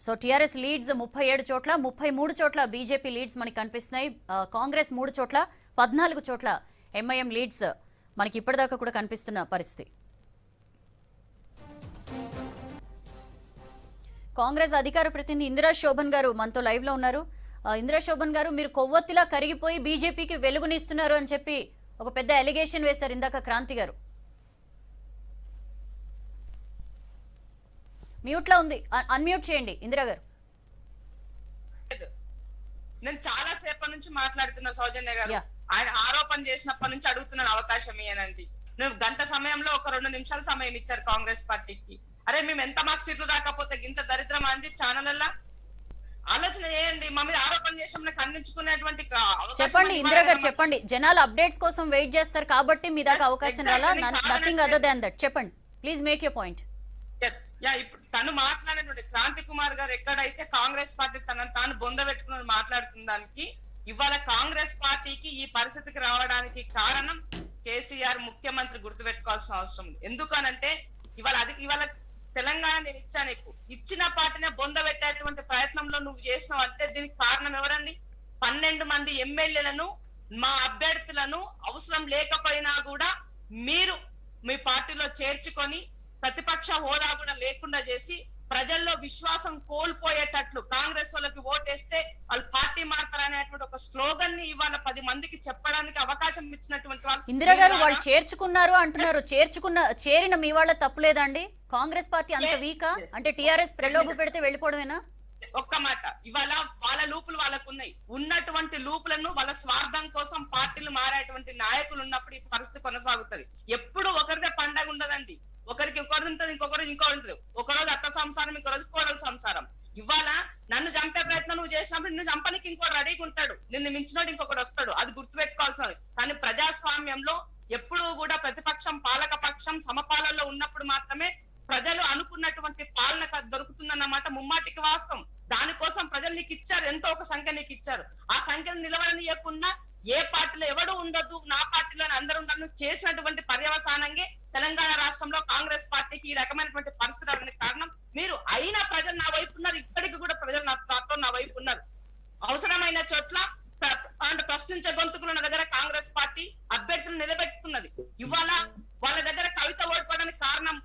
A: సో టీఆర్ఎస్ లీడ్స్ 37 చోట్ల, 33 చోట్ల బీజేపీ లీడ్స్ మనకి కనిపిస్తున్నాయి. కాంగ్రెస్ 3 చోట్ల, 14 చోట్ల ఎంఐఎం లీడ్స్ మనకి ఇప్పటిదాకా కూడా కనిపిస్తున్న పరిస్థితి. కాంగ్రెస్ అధికార ప్రతినిధి ఇందిరా శోభన్ గారు మనతో లైవ్ లో ఉన్నారు. ఇందిరా శోభన్ గారు, మీరు కొవ్వొత్తిలా కరిగిపోయి బీజేపీకి వెలుగునిస్తున్నారు అని చెప్పి ఒక పెద్ద ఎలిగేషన్ వేశారు ఇందాక క్రాంతి గారు. మ్యూట్ లో ఉంది, అన్మ్యూట్ చేయండి ఇందిరా గారు.
D: నేను చాలా సేపటి నుంచి మాట్లాడుతున్నా సౌజన్య గారు. ఆయన ఆరోపణ చేసినప్పటి నుంచి అడుగుతున్నాను అవకాశం ఇయ్యనండి. నువ్వు గంట సమయంలో ఒక 2 నిమిషాల సమయం ఇచ్చారు కాంగ్రెస్ పార్టీకి. అరే మేము ఎంత మాకు సీట్లు రాకపోతే ఇంత దరిద్రం అండి. ఛానల్ ఆలోచన చేయండి. మా మీద ఆరోపణ చేసామని ఖండించుకునేటువంటి
A: చెప్పండి ఇందిరా గారు, చెప్పండి. జనాలు అప్డేట్స్ కోసం వెయిట్ చేస్తారు కాబట్టి మీ దాకా అవకాశం రాలా. Nothing other than that. చెప్పండి ప్లీజ్, మేక్ యూర్ పాయింట్.
D: ఇప్పుడు తను మాట్లాడినటువంటి క్రాంతి కుమార్ గారు ఎక్కడైతే కాంగ్రెస్ పార్టీ తనను తాను బొంద పెట్టుకుని మాట్లాడుతున్న దానికి, ఇవాళ కాంగ్రెస్ పార్టీకి ఈ పరిస్థితికి రావడానికి కారణం కేసీఆర్ ముఖ్యమంత్రి గుర్తుపెట్టుకోవాల్సిన అవసరం ఉంది. ఎందుకనంటే ఇవాళ తెలంగాణ నేను ఇచ్చాను, ఇచ్చిన పార్టీనే బొంద పెట్టేటువంటి ప్రయత్నంలో నువ్వు చేసినావు అంటే దీనికి కారణం ఎవరండి? 12 మంది ఎమ్మెల్యేలను మా అభ్యర్థులను అవసరం లేకపోయినా కూడా మీరు మీ పార్టీలో చేర్చుకొని ప్రతిపక్ష హోదా కూడా లేకుండా చేసి ప్రజల్లో విశ్వాసం కోల్పోయేటట్లు కాంగ్రెస్ వాళ్ళకి ఓటేస్తే వాళ్ళు పార్టీ మారుతారనేటువంటి ఒక స్లోగన్ ని ఇవాళ 10 మందికి చెప్పడానికి అవకాశం ఇచ్చినటువంటి వాళ్ళు
A: ఇందిరా గారు వాళ్ళు చేర్చుకున్నారు అంటున్నారు, చేరిన మీ వాళ్ళ తప్పులేదండి? కాంగ్రెస్ పార్టీ అంత వీకా? అంటే టీఆర్ఎస్ ప్రలోభ పెడితే వెళ్ళిపోవడమేనా?
D: ఒక్క మాట, ఇవాళ వాళ్ళ లూపులు వాళ్ళకు ఉన్నాయి. ఉన్నటువంటి లూపులను వాళ్ళ స్వార్థం కోసం పార్టీలు మారేటువంటి నాయకులు ఉన్నప్పుడు ఈ పరిస్థితి కొనసాగుతుంది. ఎప్పుడు ఒకరిదే పండగ ఉండదండి. ఒకరికి ఒకరు ఉంటుంది, ఇంకొకరు ఇంకొకరు ఉంటుంది. ఒకరోజు అత్త సంసారం, ఇంకో రోజు కోడల సంసారం. ఇవాళ నన్ను చంపే ప్రయత్నం నువ్వు చేసినప్పుడు నిన్ను చంపనికి ఇంకోటి రెడీగా ఉంటాడు, నిన్ను మించినోడు ఇంకొకటి వస్తాడు. అది గుర్తుపెట్టుకోవాల్సిన. కానీ ప్రజాస్వామ్యంలో ఎప్పుడు కూడా ప్రతిపక్షం పాలక పక్షం సమపాలనలో ఉన్నప్పుడు మాత్రమే ప్రజలు అనుకున్నటువంటి పాలన దొరుకుతుందన్నమాట ముమ్మాటికి వాస్తవం. దానికోసం ప్రజలు నీకు ఇచ్చారు, ఎంతో ఒక సంఖ్య నీకు ఇచ్చారు. ఆ సంఖ్యను నిలవడనీయకుండా ఏ పార్టీలో ఎవడు ఉండదు, నా పార్టీలో అందరూ ఉండాలని చేసినటువంటి పర్యవసానంగా తెలంగాణ రాష్ట్రంలో కాంగ్రెస్ పార్టీకి ఈ రకమైనటువంటి పరిస్థితి రావడానికి కారణం మీరు. అయినా ప్రజలు నా వైపు ఉన్నారు, ఇప్పటికీ కూడా ప్రజలు నాతో నా వైపు ఉన్నారు. అవసరమైన చోట్ల ప్రశ్నించే గొంతుకులు ఉన్న దగ్గర కాంగ్రెస్ పార్టీ అభ్యర్థులను నిలబెట్టుకున్నది. ఇవాళ వాళ్ళ దగ్గర కవిత ఓడిపోవడానికి కారణం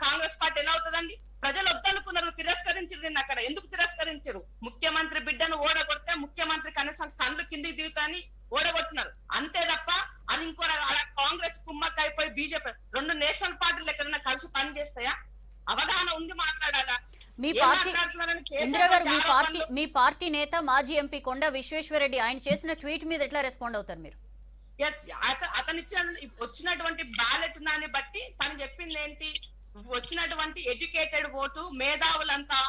D: కాంగ్రెస్ పార్టీ ఎలా అవుతుందండి? ప్రజలు వద్దనుకున్నారు, తిరస్కరించారు. నిన్న అక్కడ ఎందుకు తిరస్కరించారు? ముఖ్యమంత్రి బిడ్డను ఓడగొడితే ముఖ్యమంత్రి కనీసం కళ్ళు కిందికి దిగుతాని ఓడగొట్టినారు, అంతే తప్ప అది ఇంకో కాంగ్రెస్ కుమ్మక్క అయిపోయి బీజేపీ 2 నేషనల్ పార్టీలు ఎక్కడైనా కలిసి పనిచేస్తాయా? అవగాహన ఉండి మాట్లాడాలా?
A: మీ పార్టీ ఇందిరా గారు, మీ పార్టీ నేత మాజీ ఎంపీ కొండ విశ్వేశ్వరరెడ్డి ఆయన చేసిన ట్వీట్ మీద ఎట్లా రెస్పాండ్ అవుతారు మీరు?
D: అతను వచ్చినటువంటి బ్యాలెట్ దాన్ని బట్టి తను చెప్పింది ఏంటి? వచ్చినటువంటి ఎడ్యుకేటెడ్ ఓటు మేధావులంతా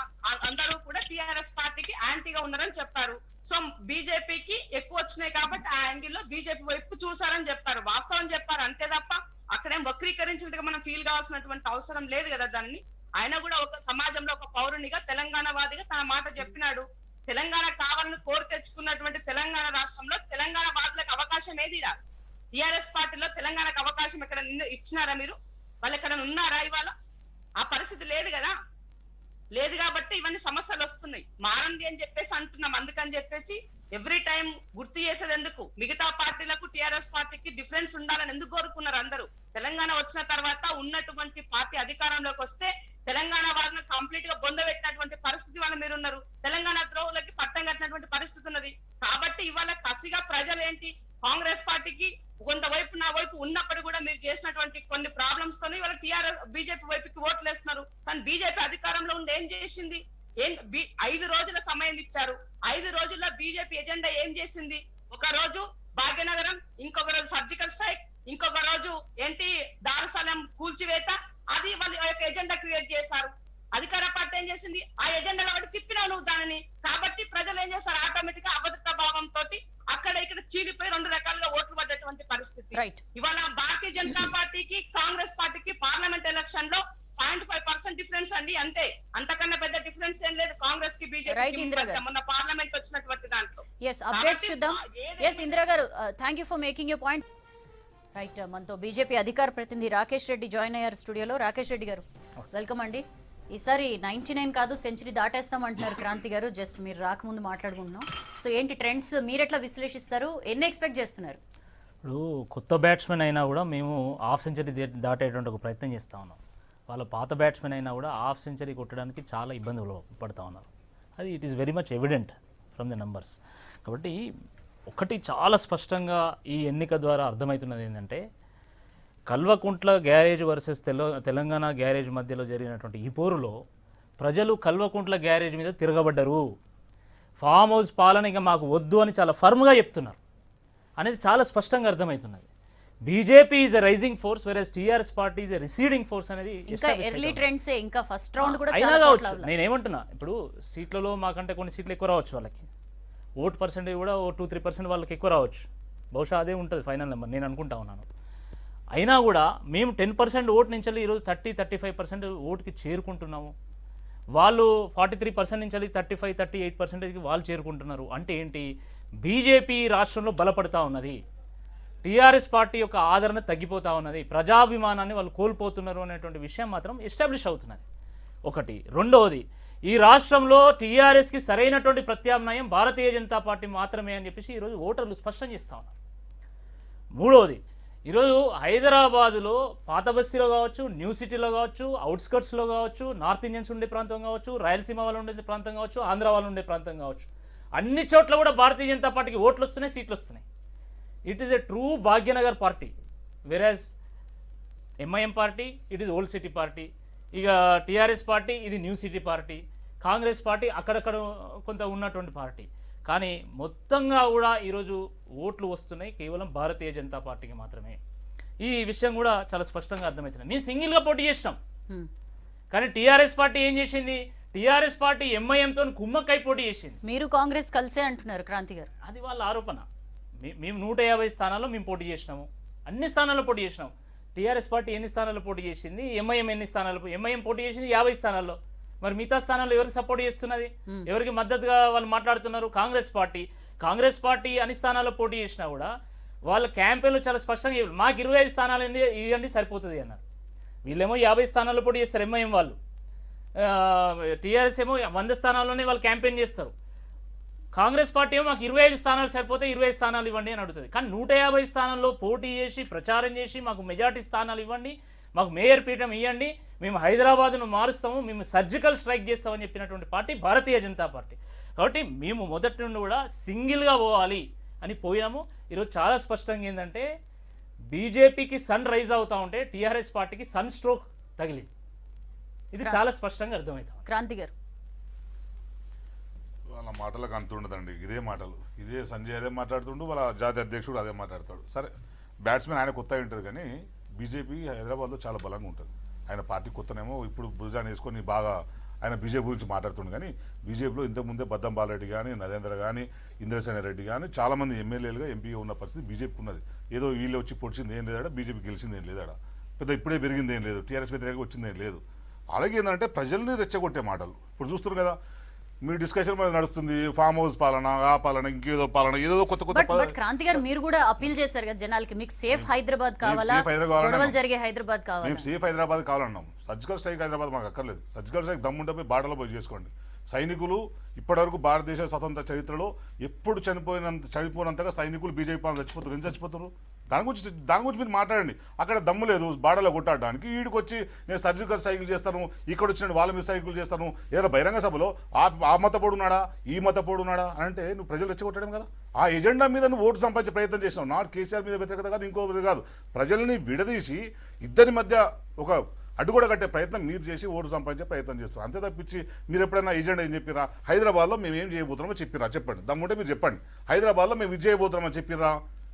D: అందరూ కూడా టిఆర్ఎస్ పార్టీకి యాంటీగా ఉన్నారని చెప్పారు. సో బీజేపీకి ఎక్కువ వచ్చినాయి కాబట్టి ఆ యాంగిల్ లో బీజేపీ వైపు చూసారని చెప్పారు. వాస్తవం చెప్పారు, అంతే తప్ప అక్కడేం వక్రీకరించినట్టుగా మనం ఫీల్ కావాల్సినటువంటి అవసరం లేదు కదా దాన్ని. ఆయన కూడా ఒక సమాజంలో ఒక పౌరునిగా తెలంగాణ వాదిగా తన మాట చెప్పినాడు. తెలంగాణ కావాలని కోరి తెచ్చుకున్నటువంటి తెలంగాణ రాష్ట్రంలో తెలంగాణ వాదులకు అవకాశం ఏది రాదు. టిఆర్ఎస్ పార్టీలో తెలంగాణకు అవకాశం ఎక్కడ ఇచ్చినారా మీరు? వాళ్ళు ఎక్కడ ఉన్నారా? ఇవాళ ఆ పరిస్థితి లేదు కదా. లేదు కాబట్టి ఇవన్నీ సమస్యలు వస్తున్నాయి. మారండి అని చెప్పేసి అంటున్నాం. అందుకని చెప్పేసి ఎవ్రీ టైం గుర్తు చేసేది ఎందుకు? మిగతా పార్టీలకు టిఆర్ఎస్ పార్టీకి డిఫరెన్స్ ఉండాలని ఎందుకు కోరుకున్నారు అందరూ? తెలంగాణ వచ్చిన తర్వాత ఉన్నటువంటి పార్టీ అధికారంలోకి వస్తే తెలంగాణ వాళ్ళని కంప్లీట్ గా బొందబెట్టినటువంటి పరిస్థితి వాళ్ళ మీరు ఉన్నారు. తెలంగాణ ద్రోహులకి పట్టం కట్టినటువంటి పరిస్థితి ఉన్నది. కాబట్టి ఇవాళ కసిగా ప్రజలు ఏంటి కాంగ్రెస్ పార్టీకి కొంతవైపు నా వైపు ఉన్నప్పుడు కూడా మీరు చేసినటువంటి కొన్ని ప్రాబ్లమ్స్ తోని ఇవాళ టిఆర్ఎస్ బీజేపీ వైపుకి ఓట్లు వేస్తున్నారు. కానీ బీజేపీ అధికారంలో ఉండి ఏం చేసింది? 5 రోజుల సమయం ఇచ్చారు. 5 రోజుల్లో బీజేపీ ఎజెండా ఏం చేసింది? ఒక రోజు భాగ్యనగరం, ఇంకొక రోజు సర్జికల్ స్ట్రైక్, ఇంకొక రోజు ఏంటి దారుసాలం కూల్చివేత. అది వాళ్ళ యొక్క ఎజెండా క్రియేట్ చేశారు. అధికార పార్టీ ఏం చేసింది? ఆ ఎజెండాలో ఒకటి తిప్పినావు నువ్వు దానిని. కాబట్టి ప్రజలు ఏం చేస్తారు? ఆటోమేటిక్ గా అభద్రతా భావంతో అక్కడ ఇక్కడ చీలిపోయి 2 రకాలుగా ఓట్లు పడ్డటువంటి పరిస్థితి. ఇవాళ భారతీయ జనతా పార్టీకి కాంగ్రెస్ పార్టీకి పార్లమెంట్ ఎలక్షన్ లో 0.5% డిఫరెన్స్ అండి, అంతే. అంతకన్నా పెద్ద డిఫరెన్స్ ఏం లేదు కాంగ్రెస్ కి బీజేపీ మొన్న పార్లమెంట్ వచ్చినటువంటి దాంట్లో.
A: ఇందిరా గారు, thank you for making your point. Right, మనతో బీజేపీ అధికార ప్రతినిధి రాకేష్ రెడ్డి జాయిన్ అయ్యారు స్టూడియోలో. రాకేష్ రెడ్డి గారు, వెల్కమ్ అండి. ఈసారి 99 కాదు సెంచరీ దాటేస్తాం అంటున్నారు క్రాంతి గారు. జస్ట్ మీరు రాకముందు మాట్లాడుకుంటున్నాం. సో ఏంటి ట్రెండ్స్, మీరు ఎట్లా విశ్లేషిస్తారు? ఎన్ని ఎక్స్పెక్ట్ చేస్తున్నారు?
E: ఇప్పుడు కొత్త బ్యాట్స్మెన్ అయినా కూడా మేము హాఫ్ సెంచరీ దాటేటువంటి ఒక ప్రయత్నం చేస్తూ ఉన్నాం. వాళ్ళ పాత బ్యాట్స్మెన్ అయినా కూడా హాఫ్ సెంచరీ కొట్టడానికి చాలా ఇబ్బందులు పడుతూ ఉన్నారు. అది it is very much evident from the numbers. కాబట్టి ఒకటి చాలా స్పష్టంగా ఈ ఎన్నిక ద్వారా అర్థమవుతున్నది ఏంటంటే, Kalvakuntla garage versus Telangana garage మధ్యలో జరిగినటువంటి ఈ పోరులో ప్రజలు కల్వకుంట్ల గ్యారేజ్ మీద తిరగబడ్డరు. ఫామ్ హౌస్ పాలన ఇక మాకు వద్దు అని చాలా ఫర్మ్గా చెప్తున్నారు అనేది చాలా స్పష్టంగా అర్థమవుతున్నది. BJP is a rising force, versus TRS party is a receding force అనేది అయినా కావచ్చు. నేనేమంటున్నా, ఇప్పుడు సీట్లలో మాకంటే కొన్ని సీట్లు ఎక్కువ రావచ్చు, వాళ్ళకి ఓట్ పర్సెంటేజ్ కూడా 2-3% వాళ్ళకి ఎక్కువ రావచ్చు. బహుశా అదే ఉంటుంది ఫైనల్ నెంబర్ నేను అనుకుంటా ఉన్నాను. అయినా కూడా మేము 10% ఓటు నుంచి ఈరోజు 30-35% ఓటుకి చేరుకుంటున్నాము. వాళ్ళు 43% నుంచి 35-38%కి వాళ్ళు చేరుకుంటున్నారు. అంటే ఏంటి? బీజేపీ రాష్ట్రంలో బలపడతా ఉన్నది, టీఆర్ఎస్ పార్టీ యొక్క ఆదరణ తగ్గిపోతూ ఉన్నది, ప్రజాభిమానాన్ని వాళ్ళు కోల్పోతున్నారు అనేటువంటి విషయం మాత్రం ఎస్టాబ్లిష్ అవుతున్నది ఒకటి. రెండవది, ఈ రాష్ట్రంలో టీఆర్ఎస్కి సరైనటువంటి ప్రత్యామ్నాయం భారతీయ జనతా పార్టీ మాత్రమే అని చెప్పేసి ఈరోజు ఓటర్లు స్పష్టం చేస్తూ ఉన్నారు. మూడవది, ఈరోజు హైదరాబాదులో పాత బస్తీలో కావచ్చు, న్యూ సిటీలో కావచ్చు, అవుట్స్కర్ట్స్లో కావచ్చు, నార్త్ ఇండియన్స్ ఉండే ప్రాంతం కావచ్చు, రాయలసీమ వాళ్ళు ఉండే ప్రాంతం కావచ్చు, ఆంధ్ర వాళ్ళు ఉండే ప్రాంతం కావచ్చు, అన్ని చోట్ల కూడా భారతీయ జనతా పార్టీకి ఓట్లు వస్తున్నాయి, సీట్లు వస్తున్నాయి. It is a true Bhagyanagar party, versus MIM party it is old city party, ఇక టీఆర్ఎస్ పార్టీ ఇది new city party, Congress party అక్కడక్కడ కొంత ఉన్నటువంటి పార్టీ. కానీ మొత్తంగా కూడా ఈరోజు ఓట్లు వస్తున్నాయి కేవలం భారతీయ జనతా పార్టీకి మాత్రమే. ఈ విషయం కూడా చాలా స్పష్టంగా అర్థమవుతుంది. మేము సింగిల్గా పోటీ చేసినాం, కానీ టీఆర్ఎస్ పార్టీ ఏం చేసింది? టీఆర్ఎస్ పార్టీ ఎంఐఎంతో కుమ్మక్కై పోటీ చేసింది.
A: మీరు కాంగ్రెస్ కలిసే అంటున్నారు క్రాంతి గారు.
E: అది వాళ్ళ ఆరోపణ. మేము 150 స్థానాల్లో మేము పోటీ చేసినాము, అన్ని స్థానాల్లో పోటీ చేసినాం. టీఆర్ఎస్ పార్టీ ఎన్ని స్థానాల్లో పోటీ చేసింది? ఎంఐఎం ఎన్ని స్థానాల్లో? ఎంఐఎం పోటీ చేసింది 50 స్థానాల్లో. మరి మిగతా స్థానాల్లో ఎవరికి సపోర్ట్ చేస్తున్నది? ఎవరికి మద్దతుగా వాళ్ళు మాట్లాడుతున్నారు? కాంగ్రెస్ పార్టీ అన్ని స్థానాల్లో పోటీ చేసినా కూడా వాళ్ళ క్యాంపెయిన్లో చాలా స్పష్టంగా మాకు 25 స్థానాలు ఇవ్వండి సరిపోతుంది అన్నారు. వీళ్ళేమో 50 స్థానాల్లో పోటీ చేస్తారు ఎంఐఎం వాళ్ళు, టీఆర్ఎస్ ఏమో 100 స్థానాల్లోనే వాళ్ళు క్యాంపెయిన్ చేస్తారు. కాంగ్రెస్ పార్టీ ఏమో మాకు 25 స్థానాలు సరిపోతే 20 స్థానాలు ఇవ్వండి అని అడుగుతుంది. కానీ 150 స్థానాల్లో పోటీ చేసి ప్రచారం చేసి మాకు మెజార్టీ స్థానాలు ఇవ్వండి, మాకు మేయర్ పీఠం ఇవ్వండి, మేము హైదరాబాద్ను మారుస్తాము, మేము సర్జికల్ స్ట్రైక్ చేస్తామని చెప్పినటువంటి పార్టీ భారతీయ జనతా పార్టీ. కాబట్టి మేము మొదటి నుండి కూడా సింగిల్గా పోవాలి అని పోయాము. ఈరోజు చాలా స్పష్టంగా ఏంటంటే బీజేపీకి సన్ రైజ్ అవుతా ఉంటే టీఆర్ఎస్ పార్టీకి సన్ స్ట్రోక్ తగిలింది. ఇది చాలా స్పష్టంగా అర్థమవుతాం.
A: క్రాంతి గారు,
B: వాళ్ళ మాటలకు అంత ఉండదండి. ఇదే మాటలు, ఇదే సంజయ్ అదే మాట్లాడుతుండు, వాళ్ళ జాతీయ అధ్యక్షుడు అదే మాట్లాడతాడు. సరే, బ్యాట్స్మెన్ ఆయన కొత్తగా ఉంటుంది, కానీ బీజేపీ హైదరాబాద్లో చాలా బలంగా ఉంటుంది. ఆయన పార్టీ కొత్తనేమో ఇప్పుడు భుజాన్ని వేసుకొని బాగా ఆయన బీజేపీ గురించి మాట్లాడుతుండు. కానీ బీజేపీలో ఇంతకుముందే బద్దం బాలరెడ్డి కానీ, నరేంద్ర కానీ, ఇంద్రసేన రెడ్డి కానీ చాలామంది ఎమ్మెల్యేలుగా ఎంపీగా ఉన్న పరిస్థితి బీజేపీకి ఉన్నది. ఏదో వీళ్ళు వచ్చి పొడిచింది ఏం లేదాడ, బీజేపీ గెలిచింది ఏం లేదాడ, పెద్ద ఇప్పుడే పెరిగింది ఏం లేదు, టీఆర్ఎస్ వ్యతిరేకంగా వచ్చింది ఏం లేదు. అలాగే ఏంటంటే ప్రజల్ని రెచ్చగొట్టే మాటలు ఇప్పుడు చూస్తున్నారు కదా. మీ డిస్కషన్ మీద నడుస్తుంది, ఫామ్ హౌస్ పాలన, ఆ పాలన, ఇంకేదో పాలన, ఏదో కొత్త కొత్త.
A: క్రాంతి గారు మీరు కూడా అప్పీల్ చేశారు కదా జనాలకి, మీకు సేఫ్ హైదరాబాద్ కావాలా, గొడవలు జరిగే హైదరాబాద్ కావాలా?
B: మేము సేఫ్ హైదరాబాద్ కావాలన్నాం. సర్జికల్ స్ట్రైక్ హైదరాబాద్ మాకు అక్కర్లేదు. సర్జికల్ స్ట్రైక్ దమ్ముంటే పోయి బార్డర్లో పోయి చేసుకోండి. సైనికులు ఇప్పటివరకు భారతదేశ స్వతంత్ర చరిత్రలో ఎప్పుడు చనిపోయినంతగా సైనికులు బీజేపీ పాలన చచ్చిపోతారు. ఎందుకు చచ్చిపోతారు? దాని గురించి మీరు మాట్లాడండి. అక్కడ దమ్ము లేదు బార్డర్లో కొట్టాడడానికి. ఈడికి వచ్చి నేను సర్జికల్ సైకిల్ చేస్తాను, ఇక్కడ వచ్చిన వాళ్ళ మీద సైకిల్ చేస్తాను, ఏదైనా బహిరంగ సభలో ఆ మత పొడున్నాడా, ఈ మత పొడున్నాడా అని అంటే నువ్వు ప్రజలు రెచ్చగొట్టడం కదా. ఆ ఎజెండా మీద నువ్వు ఓటు సంపాదించే ప్రయత్నం చేసినావు. నాట్ కేసీఆర్ మీద వ్యతిరేకత కాదు, ఇంకోటి కాదు. ప్రజల్ని విడదీసి ఇద్దరి మధ్య ఒక అడ్డుగోడ కట్టే ప్రయత్నం మీరు చేసి ఓటు సంపాదించే ప్రయత్నం చేస్తారు. అంతే తప్పించి మీరు ఎప్పుడైనా ఏజెండా ఏం చెప్పిరా? హైదరాబాద్లో మేము ఏం చేయబోతున్నామో చెప్పిరా? చెప్పండి, దమ్ముంటే మీరు చెప్పండి. హైదరాబాద్లో మేము ఇది చేయబోతున్నామని చెప్పిరా?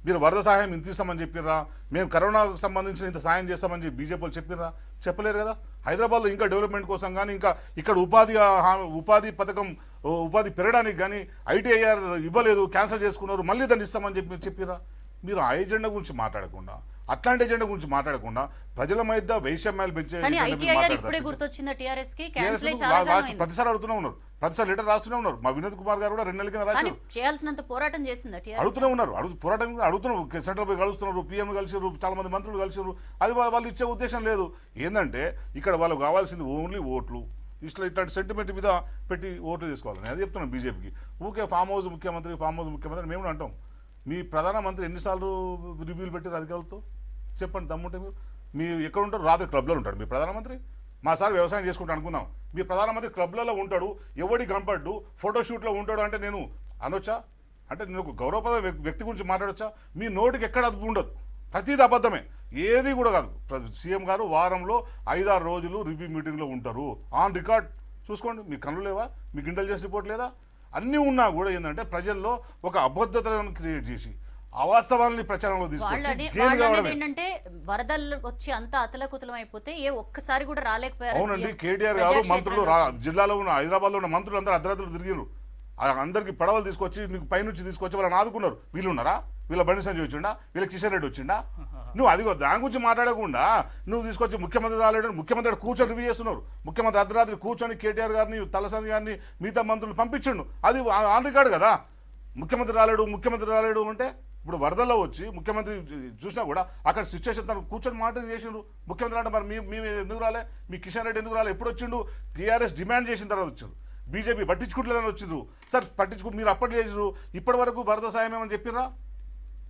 B: మీరు వరద సహాయం ఇంత ఇస్తామని చెప్పిర్రా? మేము కరోనాకు సంబంధించిన ఇంత సాయం చేస్తామని చెప్పి బీజేపీలు చెప్పిర్రా? చెప్పలేరు కదా. హైదరాబాద్లో ఇంకా డెవలప్మెంట్ కోసం కానీ, ఇంకా ఇక్కడ ఉపాధి పథకం ఉపాధి పెరగడానికి కానీ ఐటీఐఆర్ ఇవ్వలేదు, క్యాన్సిల్ చేసుకున్నారు, మళ్ళీ దాన్ని ఇస్తామని చెప్పి మీరు చెప్పిర్రా? మీరు ఆ ఎజెండా గురించి మాట్లాడకుండా, అట్లాంటి ఎజెండా గురించి మాట్లాడకుండా ప్రజల మధ్య వైషమ్యాలు పెంచే ప్రతిసారి అడుగుతూనే ఉన్నారు. ప్రతిసారి లెటర్ రాస్తూనే ఉన్నారు. మా వినోద్ కుమార్ గారు కూడా 2 నెలల కింద రాశారు.
A: చేయాల్సినంత పోరాటం చేసింది,
B: అడుగుతూనే ఉన్నారు. అడుగుతున్నారు. సెంట్రల్ పోయి కలుస్తున్నారు, పీఎం కలిసిరు, చాలా మంది మంత్రులు కలిసిరు. అది వాళ్ళు ఇచ్చే ఉద్దేశం లేదు. ఏంటంటే ఇక్కడ వాళ్ళకు కావాల్సింది ఓన్లీ ఓట్లు. ఇట్లాంటి సెంటిమెంట్ మీద పెట్టి ఓట్లు తీసుకోవాలి. నేను అది చెప్తున్నాను బీజేపీకి. ఊకే ఫామ్ హౌస్ ముఖ్యమంత్రి మేము అంటాం. మీ ప్రధానమంత్రి ఎన్నిసార్లు రివ్యూలు పెట్టారు అధికారులతో? చెప్పండి దమ్ముంటే. మీరు ఎక్కడ ఉంటారు? రాత్రి క్లబ్లో ఉంటాడు మీ ప్రధానమంత్రి. మా సార్ వ్యవసాయం చేసుకుంటా అనుకుందాం, మీ ప్రధానమంత్రి క్లబ్లలో ఉంటాడు, ఎవడి కనపడ్డు, ఫోటోషూట్లో ఉంటాడు అంటే నేను అనొచ్చా? అంటే నేను ఒక గౌరవపద వ్యక్తి గురించి మాట్లాడొచ్చా? మీ నోటికి ఎక్కడ అదుపు ఉండదు, ప్రతిదీ అబద్ధమే, ఏది కూడా కాదు. సీఎం గారు వారంలో 5-6 రోజులు రివ్యూ మీటింగ్లో ఉంటారు. ఆన్ రికార్డ్ చూసుకోండి. మీ కళ్ళు లేవా? మీ ఇంటెలిజెన్స్ రిపోర్ట్ లేదా? అన్నీ ఉన్నా కూడా ఏంటంటే ప్రజల్లో ఒక అబద్ధతను క్రియేట్ చేసి అవాస్తవాలని ప్రచారంలో తీసుకొచ్చి
A: ఏంటంటే వరదలు వచ్చి అంతా అతలకుతలం అయిపోతే ఒక్కసారి కూడా రాలేకపోయారు.
B: అవునండి, కేటీఆర్ గారు మంత్రులు జిల్లాలో ఉన్న హైదరాబాద్లో ఉన్న మంత్రులు అందరూ అర్ధరాత్రులు తిరిగారు. అందరికి పడవలు తీసుకొచ్చి మీకు పైనుంచి తీసుకొచ్చి వాళ్ళని ఆదుకున్నారు. వీళ్ళు ఉన్నారా? వీళ్ళ బండి సంజయ్ వచ్చిండా? వీళ్ళకి కిషన్ రెడ్డి వచ్చిండా? నువ్వు అదిగో దాని గురించి మాట్లాడకుండా నువ్వు తీసుకొచ్చి ముఖ్యమంత్రి రాలేడు, ముఖ్యమంత్రి కూర్చొని రివ్యూ చేస్తున్నారు. ముఖ్యమంత్రి అర్ధరాత్రి కూర్చొని కేటీఆర్ గారిని, తలసాని గారిని, మిగతా మంత్రులు పంపించండు. అది ఆన్ రికార్డు కదా. ముఖ్యమంత్రి రాలేడు అంటే ఇప్పుడు వరదల్లో వచ్చి ముఖ్యమంత్రి చూసినా కూడా అక్కడ సిచ్యువేషన్ తను కూర్చొని మాటలు చేసిండ్రు. ముఖ్యమంత్రి అంటే మరి మీ ఎందుకు రాలే? మీ కిషన్ రెడ్డి ఎందుకు రాలే? ఎప్పుడు వచ్చిండు? టీఆర్ఎస్ డిమాండ్ చేసిన తర్వాత వచ్చిండు. బీజేపీ పట్టించుకుంటలేదని వచ్చిండ్రు. సార్ మీరు అప్పటి చేసిరు, ఇప్పటి వరకు వరద సాయం ఏమని చెప్పిర్రా?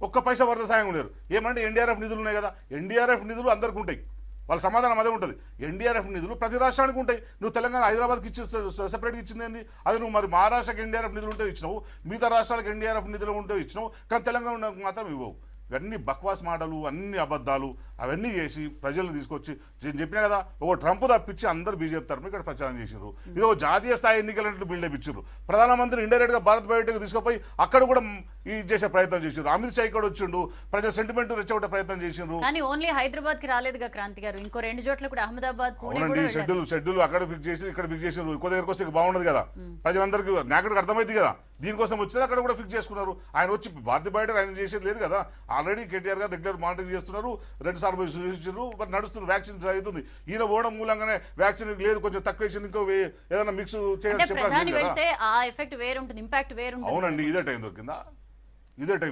B: ఒక్క పైసా వరద సాయం ఉండేరు. ఏమంటే ఎన్డీఆర్ఎఫ్ నిధులు ఉన్నాయి కదా, ఎన్డీఆర్ఎఫ్ నిధులు అందరికీ ఉంటాయి, వాళ్ళ సమాధానం అదే ఉంటుంది. ఎన్డీఆర్ఎఫ్ నిధులు ప్రతి రాష్ట్రానికి ఉంటాయి. నువ్వు తెలంగాణ హైదరాబాద్కి ఇచ్చి సెపరేట్గా ఇచ్చింది ఏంది? అది నువ్వు మరి మహారాష్ట్రకి ఎన్డీఆర్ఎఫ్ నిధులు ఉంటే ఇచ్చినావు, మిగతా రాష్ట్రాలకు ఎన్డీఆర్ఎఫ్ నిధులు ఉంటే ఇచ్చినావు, కానీ తెలంగాణకు మాత్రం ఇవ్వవు. ఇవన్నీ బక్వాస్ మాటలు, అన్ని అబద్ధాలు, అవన్నీ చేసి ప్రజలను తీసుకొచ్చి చెప్పినా కదా, ఓ ట్రంప్ తప్పించి అందరూ బీజేపీ తరఫున ఇక్కడ ప్రచారం చేసారు. ఇదో జాతీయ స్థాయి ఎన్నికలంటే బిల్డప్ ఇచ్చారు. ప్రధానమంత్రి ఇండైరెక్ట్ గా భారత్ బయోటెక్ తీసుకుపోయి అక్కడ కూడా ఇది చేసే ప్రయత్నం చేసారు. అమిత్ షా ఇక్కడ వచ్చిండు, ప్రజల సెంటిమెంట్ రెచ్చగొట్టే ప్రయత్నం చేసిండ్రు.
A: కానీ ఓన్లీ హైదరాబాద్ కి రాలేదుగా క్రాంతి గారు, ఇంకో 2 చోట్ల కూడా అహ్మదాబాద్, పూణే
B: అవునండి.
A: కూడా
B: షెడ్యూల్ అక్కడ ఫిక్స్ చేసి ఇక్కడ ఫిక్స్ చేసినారు. ఇంకో దగ్గరకు వస్తే బాగుండదు కదా, ప్రజలందరికీ నాకడికి అర్థమైంది కదా. దీనికోసం వచ్చినా అక్కడ కూడా ఫిక్స్ చేసుకున్నారు. ఆయన వచ్చి భారతీయ బయట ఆయన చేసేది లేదు కదా. ఆల్రెడీ కేటీఆర్ గారు రెగ్యులర్ మానిటరింగ్ చేస్తున్నారు, 2 సార్లు సూచించారు, మరి నడుస్తుంది, వ్యాక్సిన్ అవుతుంది. ఈయన పోవడం మూలంగానే వ్యాక్సిన్ లేదు, కొంచెం తక్కువ వేసి ఇంకో ఏదైనా మిక్స్ చేయాలని చెప్పాలి.
A: ఆ ఎఫెక్ట్ వేరుంటుంది, ఇంపాక్ట్ వేరుంటుంది.
B: అవునండి. ఇదే టైం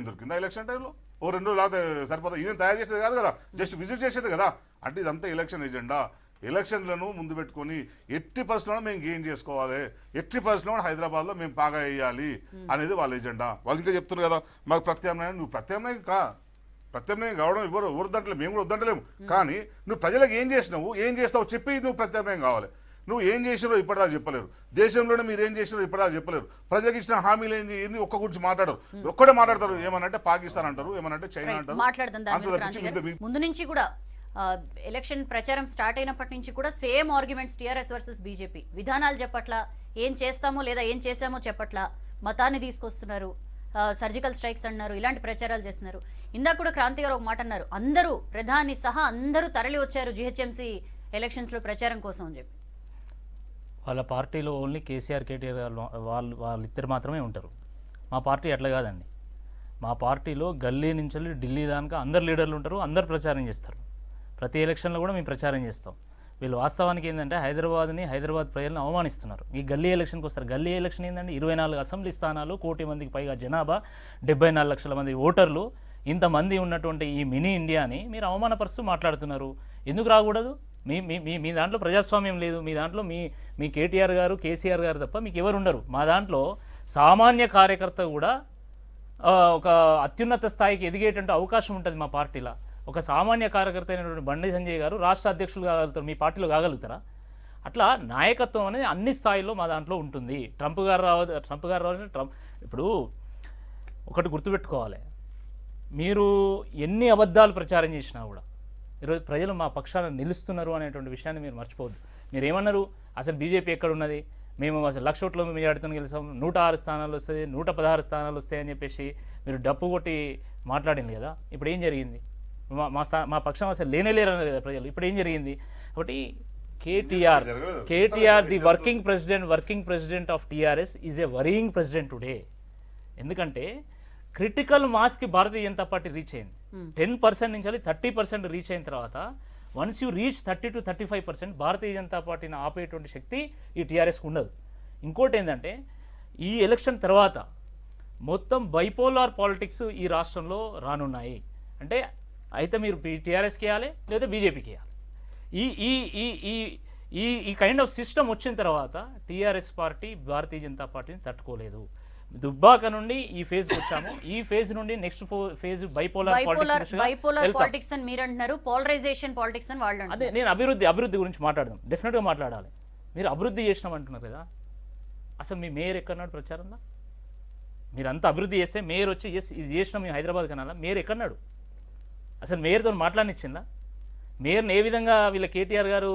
B: దొరికిందా ఎలక్షన్ టైంలో? ఓ 2 రోజులు లేకపోతే సరిపోతా. ఈయన తయారు చేసేది కాదు కదా, జస్ట్ విజిట్ చేసేది కదా. అంటే ఇదంతా ఎలక్షన్ ఎజెండా. ఎలక్షన్లను ముందు పెట్టుకొని ఎట్టి పరిస్థితుల్లో మేము గెయిన్ చేసుకోవాలి, ఎట్టి పరిస్థితుల్లో హైదరాబాద్లో మేము బాగా వేయాలి అనేది వాళ్ళ ఎజెండా. వాళ్ళు ఇంకా చెప్తున్నారు కదా, మాకు ప్రత్యామ్నాయం. నువ్వు ప్రత్యామ్నాయం కావడం ఎవరు వద్దంటలేము, మేము కూడా వద్దంటలేము. కానీ నువ్వు ప్రజలకు ఏం చేస్తావు చెప్పి నువ్వు ప్రత్యామ్నాయం కావాలి. నువ్వు ఏం చేసినారో ఇప్పటిదాకా చెప్పలేరు. దేశంలోనే మీరు ఏం చేసినారో ఇప్పటిదాకా చెప్పలేరు. ప్రజలకు ఇచ్చిన హామీలు ఏంది ఒక్క గురించి మాట్లాడరు. ఒక్కడే మాట్లాడతారు. ఏమనంటే పాకిస్తాన్ అంటారు, ఏమనంటే చైనా అంటారు.
A: మాట్లాడదాం. ముందు నుంచి కూడా ఎలక్షన్ ప్రచారం స్టార్ట్ అయినప్పటి నుంచి కూడా same arguments, TRS versus BJP. విధానాలు చెప్పట్లా, ఏం చేస్తామో లేదా ఏం చేశామో చెప్పట్లా, మతాన్ని తీసుకొస్తున్నారు, సర్జికల్ స్ట్రైక్స్ అన్నారు, ఇలాంటి ప్రచారాలు చేస్తున్నారు. ఇందాక కూడా క్రాంతి గారు ఒక మాట అన్నారు, అందరూ ప్రధాని సహా అందరూ తరలి వచ్చారు జిహెచ్ఎంసీ ఎలక్షన్స్ లో ప్రచారం కోసం అని చెప్పి.
E: వాళ్ళ పార్టీలో ఓన్లీ కేసీఆర్, కేటీఆర్ వాళ్ళిద్దరు మాత్రమే ఉంటారు. మా పార్టీ అట్లా కాదండి. మా పార్టీలో గల్లీ నుంచి ఢిల్లీ దాకా అందరు లీడర్లు ఉంటారు, అందరు ప్రచారం చేస్తారు. ప్రతి ఎలక్షన్లో కూడా మేము ప్రచారం చేస్తాం. వీళ్ళు వాస్తవానికి ఏంటంటే హైదరాబాద్ ప్రజలను అవమానిస్తున్నారు. ఈ గల్లీ ఎలక్షన్కి వస్తారు. గల్లీ ఎలక్షన్ ఏంటంటే 24 అసెంబ్లీ స్థానాలు, 1 కోటి మందికి పైగా జనాభా, 74 లక్షల మంది ఓటర్లు, ఇంతమంది ఉన్నటువంటి ఈ మినీ ఇండియాని మీరు అవమానపరుస్తూ మాట్లాడుతున్నారు. ఎందుకు రాకూడదు? మీ దాంట్లో ప్రజాస్వామ్యం లేదు. మీ దాంట్లో మీ కేటీఆర్ గారు, కేసీఆర్ గారు తప్ప మీకు ఎవరు ఉండరు. మా దాంట్లో సామాన్య కార్యకర్త కూడా ఒక అత్యున్నత స్థాయికి ఎదిగేటువంటి అవకాశం ఉంటుంది మా పార్టీలో. ఒక సామాన్య కార్యకర్త అయినటువంటి బండి సంజయ్ గారు రాష్ట్ర అధ్యక్షులు కాగలుగుతారు, మీ పార్టీలో కాగలుగుతారా? అట్లా నాయకత్వం అనేది అన్ని స్థాయిల్లో మా దాంట్లో ఉంటుంది. ట్రంప్ గారు రావచ్చు. ఇప్పుడు ఒకటి గుర్తుపెట్టుకోవాలి, మీరు ఎన్ని అబద్ధాలు ప్రచారం చేసినా కూడా ఈరోజు ప్రజలు మా పక్షాన నిలుస్తున్నారు అనేటువంటి విషయాన్ని మీరు మర్చిపోవద్దు. మీరు ఏమన్నారు, అసలు బీజేపీ ఎక్కడ ఉన్నది, మేము అసలు 1,00,000 ఓట్ల మెజారిటీతో గెలిచాం, 106 స్థానాలు వస్తుంది, 116 స్థానాలు వస్తాయని చెప్పేసి మీరు డప్పు కొట్టి మాట్లాడింది కదా. ఇప్పుడు ఏం జరిగింది? మా పక్షం అసలు లేరు అన్నారు కదా ప్రజలు. ఇప్పుడు ఏం జరిగింది? కాబట్టి KTR the working president of TRS is a worrying president today. ఎందుకంటే critical మాస్కి Bharatiya Janata party reach అయింది. 10% నుంచి 30% రీచ్ అయిన తర్వాత once you reach 30 to 35% Bharatiya Janata పార్టీని ఆపేటువంటి శక్తి ఈ టీఆర్ఎస్కి ఉండదు. ఇంకోటి ఏంటంటే ఈ ఎలక్షన్ తర్వాత మొత్తం బైపోలార్ పాలిటిక్స్ ఈ రాష్ట్రంలో రానున్నాయి. అంటే అయితే మీరు టీఆర్ఎస్కి వేయాలి లేదా బీజేపీకి వేయాలి. ఈ కైండ్ ఆఫ్ సిస్టమ్ వచ్చిన తర్వాత టీఆర్ఎస్ పార్టీ భారతీయ జనతా పార్టీని తట్టుకోలేదు. దుబ్బాక నుండి ఈ ఫేజ్ వచ్చాము. ఈ ఫేజ్ నుండి నెక్స్ట్ ఫేజ్ బైపోలార్
A: పాలిటిక్స్ అని మీరు అంటున్నారు, పోలరైజేషన్ పాలిటిక్స్ అని వాళ్ళు.
E: అదే నేను అభివృద్ధి గురించి మాట్లాడదాం, డెఫినెట్గా మాట్లాడాలి. మీరు అభివృద్ధి చేసినాం అంటున్నారు కదా, అసలు మీ మేయర్ ఎక్కడన్నాడు ప్రచారంలో? మీరు అంతా అభివృద్ధి చేస్తే మేయర్ వచ్చి ఇది చేసినాం మేము హైదరాబాద్ కనాలా, మేయర్ ఎక్కడన్నాడు? అసలు మేయర్తో మాట్లాడినిచ్చిందా? మేయర్ని ఏ విధంగా వీళ్ళ కేటీఆర్ గారు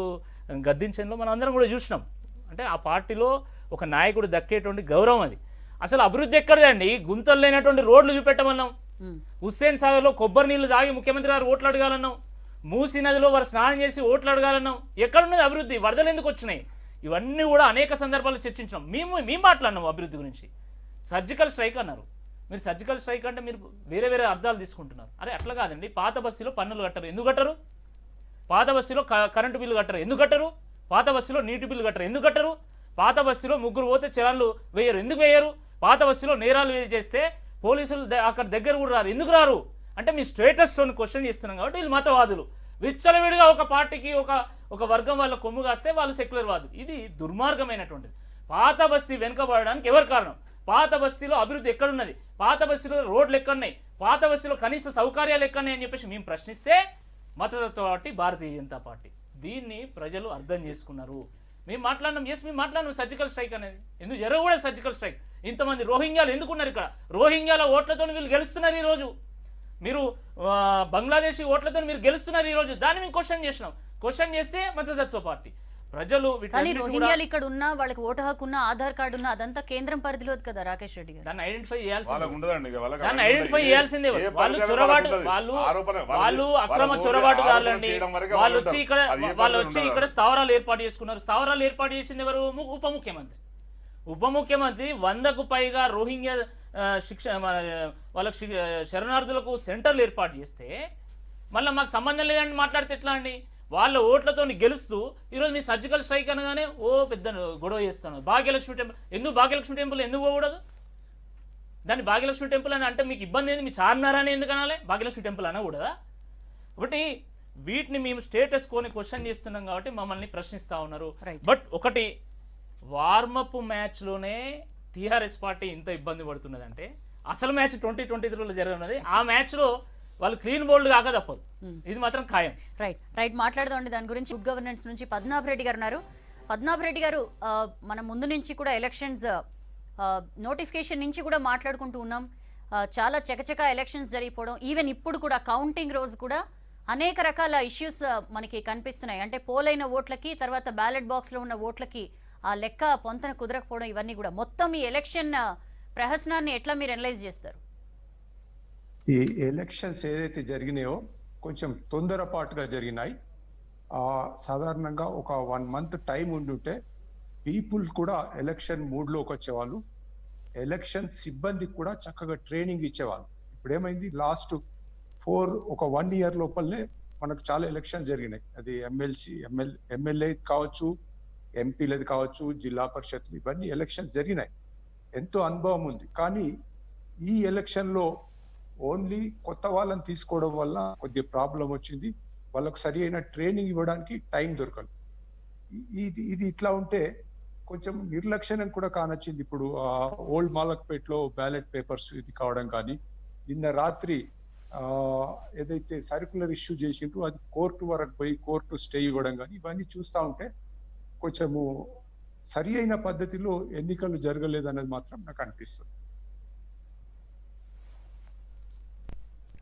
E: గద్దించిందో మనం అందరం కూడా చూసినాం. అంటే ఆ పార్టీలో ఒక నాయకుడు దక్కేటువంటి గౌరవం అది. అసలు అభివృద్ధి ఎక్కడదండి? గుంతలు లేనటువంటి రోడ్లు చూపెట్టమన్నాం. హుస్సేన్ సాగర్లో కొబ్బరి నీళ్లు తాగి ముఖ్యమంత్రి గారు ఓట్లు అడగాలన్నాం. మూసీ నదిలో వారు స్నానం చేసి ఓట్లు అడగాలన్నాం. ఎక్కడున్నది అభివృద్ధి? వరదలు ఎందుకు వచ్చినాయి? ఇవన్నీ కూడా అనేక సందర్భాల్లో చర్చించినాం. మేము మాట్లాడినాం అభివృద్ధి గురించి. సర్జికల్ స్ట్రైక్ అన్నారు. మీరు సర్జికల్ స్ట్రైక్ అంటే మీరు వేరే అర్థాలు తీసుకుంటున్నారు. అరే అట్లా కాదండి. పాత బస్సులో పన్నులు కట్టరు, ఎందుకు కట్టరు? పాత బస్సులో కరెంటు బిల్లు కట్టరు, ఎందుకు కట్టరు? పాత బస్సులో నీటి బిల్లు కట్టరు, ఎందుకు కట్టరు? పాత బస్సులో ముగ్గురు పోతే చలాన్లు వేయరు, ఎందుకు వేయరు? పాత బస్సులో నేరాలు చేస్తే పోలీసులు అక్కడ దగ్గర కూడా రారు, ఎందుకు రారు? అంటే మీ స్టేటస్తో క్వశ్చన్ చేస్తున్నాం కాబట్టి వీళ్ళు మతవాదులు. విచ్చలవిడిగా ఒక పార్టీకి ఒక వర్గం వాళ్ళ కొమ్ము కాస్తే వాళ్ళు సెక్యులర్ వాదులు. ఇది దుర్మార్గమైనటువంటిది. పాత బస్తీ వెనుకబడడానికి ఎవరు కారణం? పాత బస్తీలో అభివృద్ధి ఎక్కడున్నది? పాత బస్తీలో రోడ్లు ఎక్కడున్నాయి? పాత బస్తీలో కనీస సౌకర్యాలు ఎక్కడున్నాయి అని చెప్పేసి మేము ప్రశ్నిస్తే మతతత్వ పార్టీ భారతీయ జనతా పార్టీ దీన్ని ప్రజలు అర్థం చేసుకున్నారు. మేము మాట్లాడినాం సర్జికల్ స్ట్రైక్ అనేది ఎందుకు జరగకూడదు? సర్జికల్ స్ట్రైక్ ఇంతమంది రోహింగ్యాలు ఎందుకున్నారు ఇక్కడ? రోహింగ్యాల ఓట్లతో వీళ్ళు గెలుస్తున్నారు ఈరోజు. మీరు బంగ్లాదేశీ ఓట్లతో మీరు గెలుస్తున్నారు ఈరోజు. దాన్ని మేము క్వశ్చన్ చేస్తే మతతత్వ పార్టీ ప్రజలు
A: కానీ రోహింగ్యాలు ఇక్కడ ఉన్నా వాళ్ళకి ఓటు హక్కు ఉన్న ఆధార్ కార్డు ఉన్న అదంతా కేంద్రం పరిధిలో కదా రాకేష్ రెడ్డి గారు.
E: దాన్ని ఐడెంటిఫై
B: వాళ్ళకి
E: చేయాల్సిందే. వాళ్ళు చొరబాటు వాళ్ళు అక్రమ చొరబాటుదారులండి. వాళ్ళు వచ్చి ఇక్కడ స్థావరాలు ఏర్పాటు చేసుకున్నారు. స్థావరాలు ఏర్పాటు చేసింది ఎవరు? ఉప ముఖ్యమంత్రి 100కు పైగా రోహింగ్యా వాళ్ళకి శరణార్థులకు సెంటర్లు ఏర్పాటు చేస్తే మళ్ళీ మాకు సంబంధం లేదని మాట్లాడితే ఎట్లా అండి? వాళ్ళ ఓట్లతో గెలుస్తూ ఈరోజు మీ సర్జికల్ స్ట్రైక్ అనగానే పెద్ద గొడవ చేస్తాను. భాగ్యలక్ష్మి టెంపుల్ ఎందుకు? భాగ్యలక్ష్మి టెంపుల్ ఎందుకు పోకూడదు? దాన్ని భాగ్యలక్ష్మి టెంపుల్ అని అంటే మీకు ఇబ్బంది ఏంది? మీ చార్మినార్ అని ఎందుకు అనాలి? భాగ్యలక్ష్మి టెంపుల్ అనకూడదా? కాబట్టి వీటిని మేము స్టేటస్ కోని క్వశ్చన్ చేస్తున్నాం కాబట్టి మమ్మల్ని ప్రశ్నిస్తూ ఉన్నారు. బట్ ఒకటి, వార్మప్ మ్యాచ్లోనే టీఆర్ఎస్ పార్టీ ఇంత ఇబ్బంది పడుతున్నదంటే అసలు మ్యాచ్ 2023లో జరగనున్నది. ఆ మ్యాచ్లో వాళ్ళు క్లీన్ బోల్డ్ కాక తప్పదు. ఇది మాత్రం ఖాయం.
A: రైట్ మాట్లాడదామండి దాని గురించి. గుడ్ గవర్నెన్స్ నుంచి పద్మనాభ రెడ్డి గారు ఉన్నారు. పద్మనాభ రెడ్డి గారు, మనం ముందు నుంచి కూడా ఎలక్షన్స్ నోటిఫికేషన్ నుంచి కూడా మాట్లాడుకుంటూ ఉన్నాం. చాలా చకచక ఎలక్షన్స్ జరిగిపోవడం, ఈవెన్ ఇప్పుడు కూడా కౌంటింగ్ రోజు కూడా అనేక రకాల ఇష్యూస్ మనకి కనిపిస్తున్నాయి. అంటే పోలైన ఓట్లకి తర్వాత బ్యాలెట్ బాక్స్లో ఉన్న ఓట్లకి ఆ లెక్క పొంతన కుదరకపోవడం, ఇవన్నీ కూడా మొత్తం ఈ ఎలక్షన్ ప్రహసనాన్ని ఎట్లా మీరు అనలైజ్ చేస్తారు?
F: ఈ ఎలక్షన్స్ ఏదైతే జరిగినాయో కొంచెం తొందరపాటుగా జరిగినాయి. సాధారణంగా ఒక 1 month టైం ఉండుంటే పీపుల్ కూడా ఎలక్షన్ మూడ్లోకి వచ్చేవాళ్ళు. ఎలక్షన్ సిబ్బందికి కూడా చక్కగా ట్రైనింగ్ ఇచ్చేవాళ్ళు. ఇప్పుడు ఏమైంది, లాస్ట్ ఒక 1 year లోపలనే మనకు చాలా ఎలక్షన్ జరిగినాయి. అది ఎమ్మెల్యే కావచ్చు, ఎంపీలది కావచ్చు, జిల్లా పరిషత్లు, ఇవన్నీ ఎలక్షన్స్ జరిగినాయి. ఎంతో అనుభవం ఉంది. కానీ ఈ ఎలక్షన్లో ఓన్లీ కొత్త వాళ్ళని తీసుకోవడం వల్ల కొద్దిగా ప్రాబ్లం వచ్చింది. వాళ్ళకు సరి అయిన ట్రైనింగ్ ఇవ్వడానికి టైం దొరకదు. ఇది ఇట్లా ఉంటే కొంచెం నిర్లక్ష్యం కూడా కానొచ్చింది. ఇప్పుడు ఓల్డ్ మాలక్పేట్లో బ్యాలెట్ పేపర్స్ ఇది కావడం కానీ, నిన్న రాత్రి ఏదైతే సర్క్యులర్ ఇష్యూ చేసిండ్రో అది కోర్టు వరకు పోయి కోర్టు స్టే ఇవ్వడం కానీ, ఇవన్నీ చూస్తూ ఉంటే కొంచెము సరి అయిన పద్ధతిలో ఎన్నికలు జరగలేదన్నది మాత్రం నాకు అనిపిస్తుంది.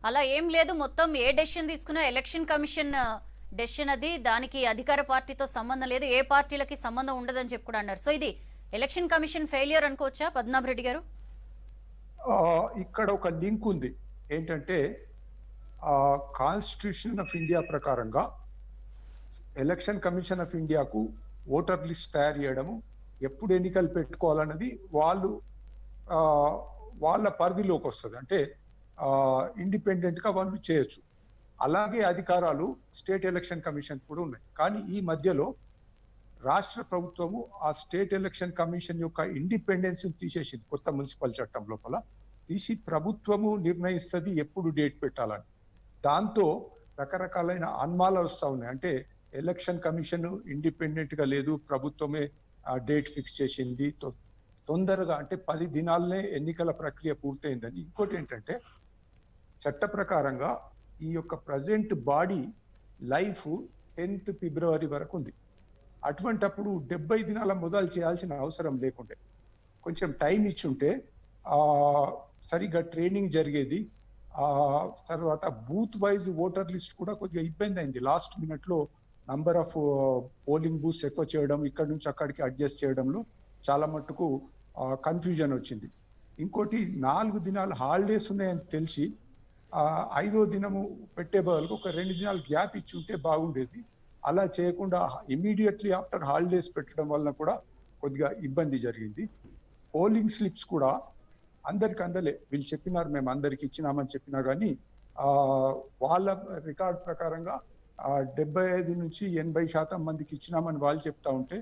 A: అలా ఏం లేదు. మొత్తం ఏ డెసిషన్ తీసుకున్నా ఎలక్షన్ కమిషన్ డెసిషన్ అది, దానికి అధికార పార్టీతో సంబంధం లేదు, ఏ పార్టీలకి సంబంధం ఉండదని చెప్పి కూడా అన్నారు. సో ఇది ఎలక్షన్ కమిషన్ ఫెయిలియర్ అనుకోవచ్చా పద్మనాభ రెడ్డి గారు?
F: ఇక్కడ ఒక లింక్ ఉంది. ఏంటంటే కాన్స్టిట్యూషన్ ఆఫ్ ఇండియా ప్రకారంగా ఎలక్షన్ కమిషన్ ఆఫ్ ఇండియాకు ఓటర్ లిస్ట్ తయారు చేయడము, ఎప్పుడు ఎన్నికలు పెట్టుకోవాలన్నది వాళ్ళ పరిధిలోకి వస్తుంది. అంటే ఇండిపెండెంట్ గా వాళ్ళు చేయొచ్చు. అలాగే అధికారాలు స్టేట్ ఎలక్షన్ కమిషన్ కూడా ఉన్నాయి. కానీ ఈ మధ్యలో రాష్ట్ర ప్రభుత్వము ఆ స్టేట్ ఎలక్షన్ కమిషన్ యొక్క ఇండిపెండెన్స్ తీసేసింది. కొత్త మున్సిపల్ చట్టం లోపల తీసి ప్రభుత్వము నిర్ణయిస్తుంది ఎప్పుడు డేట్ పెట్టాలని. దాంతో రకరకాలైన అనుమానాలు వస్తూ ఉన్నాయి. అంటే ఎలక్షన్ కమిషన్ ఇండిపెండెంట్ గా లేదు, ప్రభుత్వమే డేట్ ఫిక్స్ చేసింది, తొందరగా అంటే 10 దినాలనే ఎన్నికల ప్రక్రియ పూర్తయిందని. ఇంకోటి ఏంటంటే చట్ట ప్రకారంగా ఈ యొక్క present body life 10th February వరకు ఉంది. అటువంటప్పుడు 70 దినాల మొదలు చేయాల్సిన అవసరం లేకుండే కొంచెం టైం ఇచ్చుంటే సరిగ్గా ట్రైనింగ్ జరిగేది. తర్వాత బూత్ వైజ్ ఓటర్ లిస్ట్ కూడా కొద్దిగా ఇబ్బంది అయింది. లాస్ట్ మినిట్ లో నంబర్ ఆఫ్ పోలింగ్ బూత్స్ ఎక్కువ చేయడం, ఇక్కడ నుంచి అక్కడికి అడ్జస్ట్ చేయడంలో చాలా మట్టుకు కన్ఫ్యూజన్ వచ్చింది. ఇంకోటి 4 దినాలు హాలిడేస్ ఉన్నాయని తెలిసి 5వ దినము పెట్టే బదులు ఒక 2 దినాలు గ్యాప్ ఇచ్చి ఉంటే బాగుండేది. అలా చేయకుండా ఇమీడియట్లీ ఆఫ్టర్ హాలిడేస్ పెట్టడం వల్ల కూడా కొద్దిగా ఇబ్బంది జరిగింది. పోలింగ్ స్లిప్స్ కూడా అందరికి అందలే. వీళ్ళు చెప్పినారు మేము అందరికి ఇచ్చినామని చెప్పినా కానీ వాళ్ళ రికార్డ్ ప్రకారంగా 75 నుంచి 80% మందికి ఇచ్చినామని వాళ్ళు చెప్తా ఉంటే